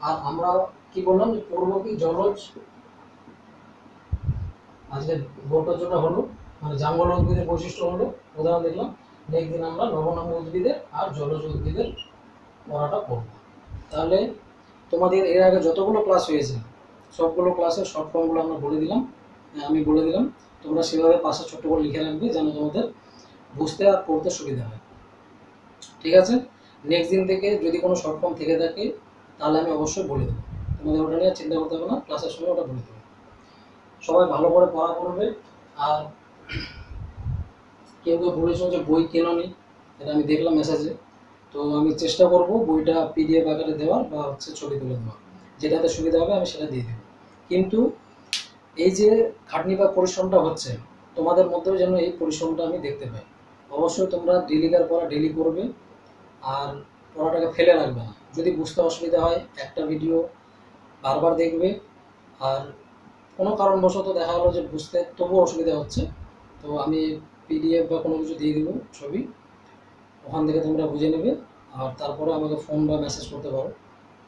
A: আর আমরা কি বললাম যে পড়বো কি? জলজ। আজকে ভৌতজটা হলো মানে জাঙ্গল উদ্ভিদের বৈশিষ্ট্য হলো, উদাহরণ দেখলাম। নেক্সট দিন আমরা লবণাম্য উদ্ভিদের আর জলজ উদ্ভিদের পড়াটা পড়ব। তাহলে তোমাদের এর আগে যতগুলো ক্লাস হয়েছে সবগুলো ক্লাসের শর্ট ফর্মগুলো আমরা বলে দিলাম, আমি বলে দিলাম। তোমরা সেভাবে পাশে ছোট্ট করে লিখে রাখবে যেন তোমাদের বুঝতে আর পড়তে সুবিধা হয়। ঠিক আছে, নেক্সট দিন থেকে যদি কোনো শর্ট ফর্ম থেকে থাকে তাহলে আমি অবশ্যই বলে দেবো, তোমাদের ওটা নিয়ে চিন্তা করতে হবে না, ক্লাসের সময় ওটা বলে দেবো। সবাই ভালো করে পড়া করবে। আর কেউ কেউ বলেছো যে বই কেননি, এটা আমি দেখলাম মেসেজে, তো আমি চেষ্টা করব বইটা পিডিএফ আকারে দেওয়ার বা হচ্ছে ছবি তুলে দেওয়ার। যেটাতে সুবিধা হবে আমি সেটা দিয়ে দেবো। কিন্তু এই যে খাটনি বা পরিশ্রমটা হচ্ছে, তোমাদের মধ্যেও যেন এই পরিশ্রমটা আমি দেখতে পাই। অবশ্যই তোমরা ডেলিকার পড়া ডেলি করবে, আর পড়াটাকে ফেলে রাখবে না। যদি বুঝতে অসুবিধা হয় একটা ভিডিও বারবার দেখবে, আর কোনো কারণবশত দেখা হলো যে বুঝতে তবুও অসুবিধা হচ্ছে, তো আমি পিডিএফ বা কোনো কিছু দিয়ে দেবো ছবি, ওখান থেকে তোমরা বুঝে নেবে, আর তারপরে আমাকে ফোন বা মেসেজ করতে পারো।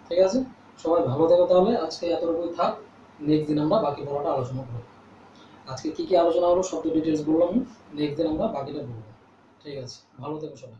A: ঠিক আছে, সবাই ভালো থেকো। তাহলে আজকে এতটুকুই থাক, নেক্সট দিন আমরা বাকি পড়াটা আলোচনা করবো। আজকে কী কী আলোচনা হলো সব তো ডিটেলস বললাম, নেক্সট দিন আমরা বাকিটা বলবো। ঠিক আছে, ভালো থেকো সবাই।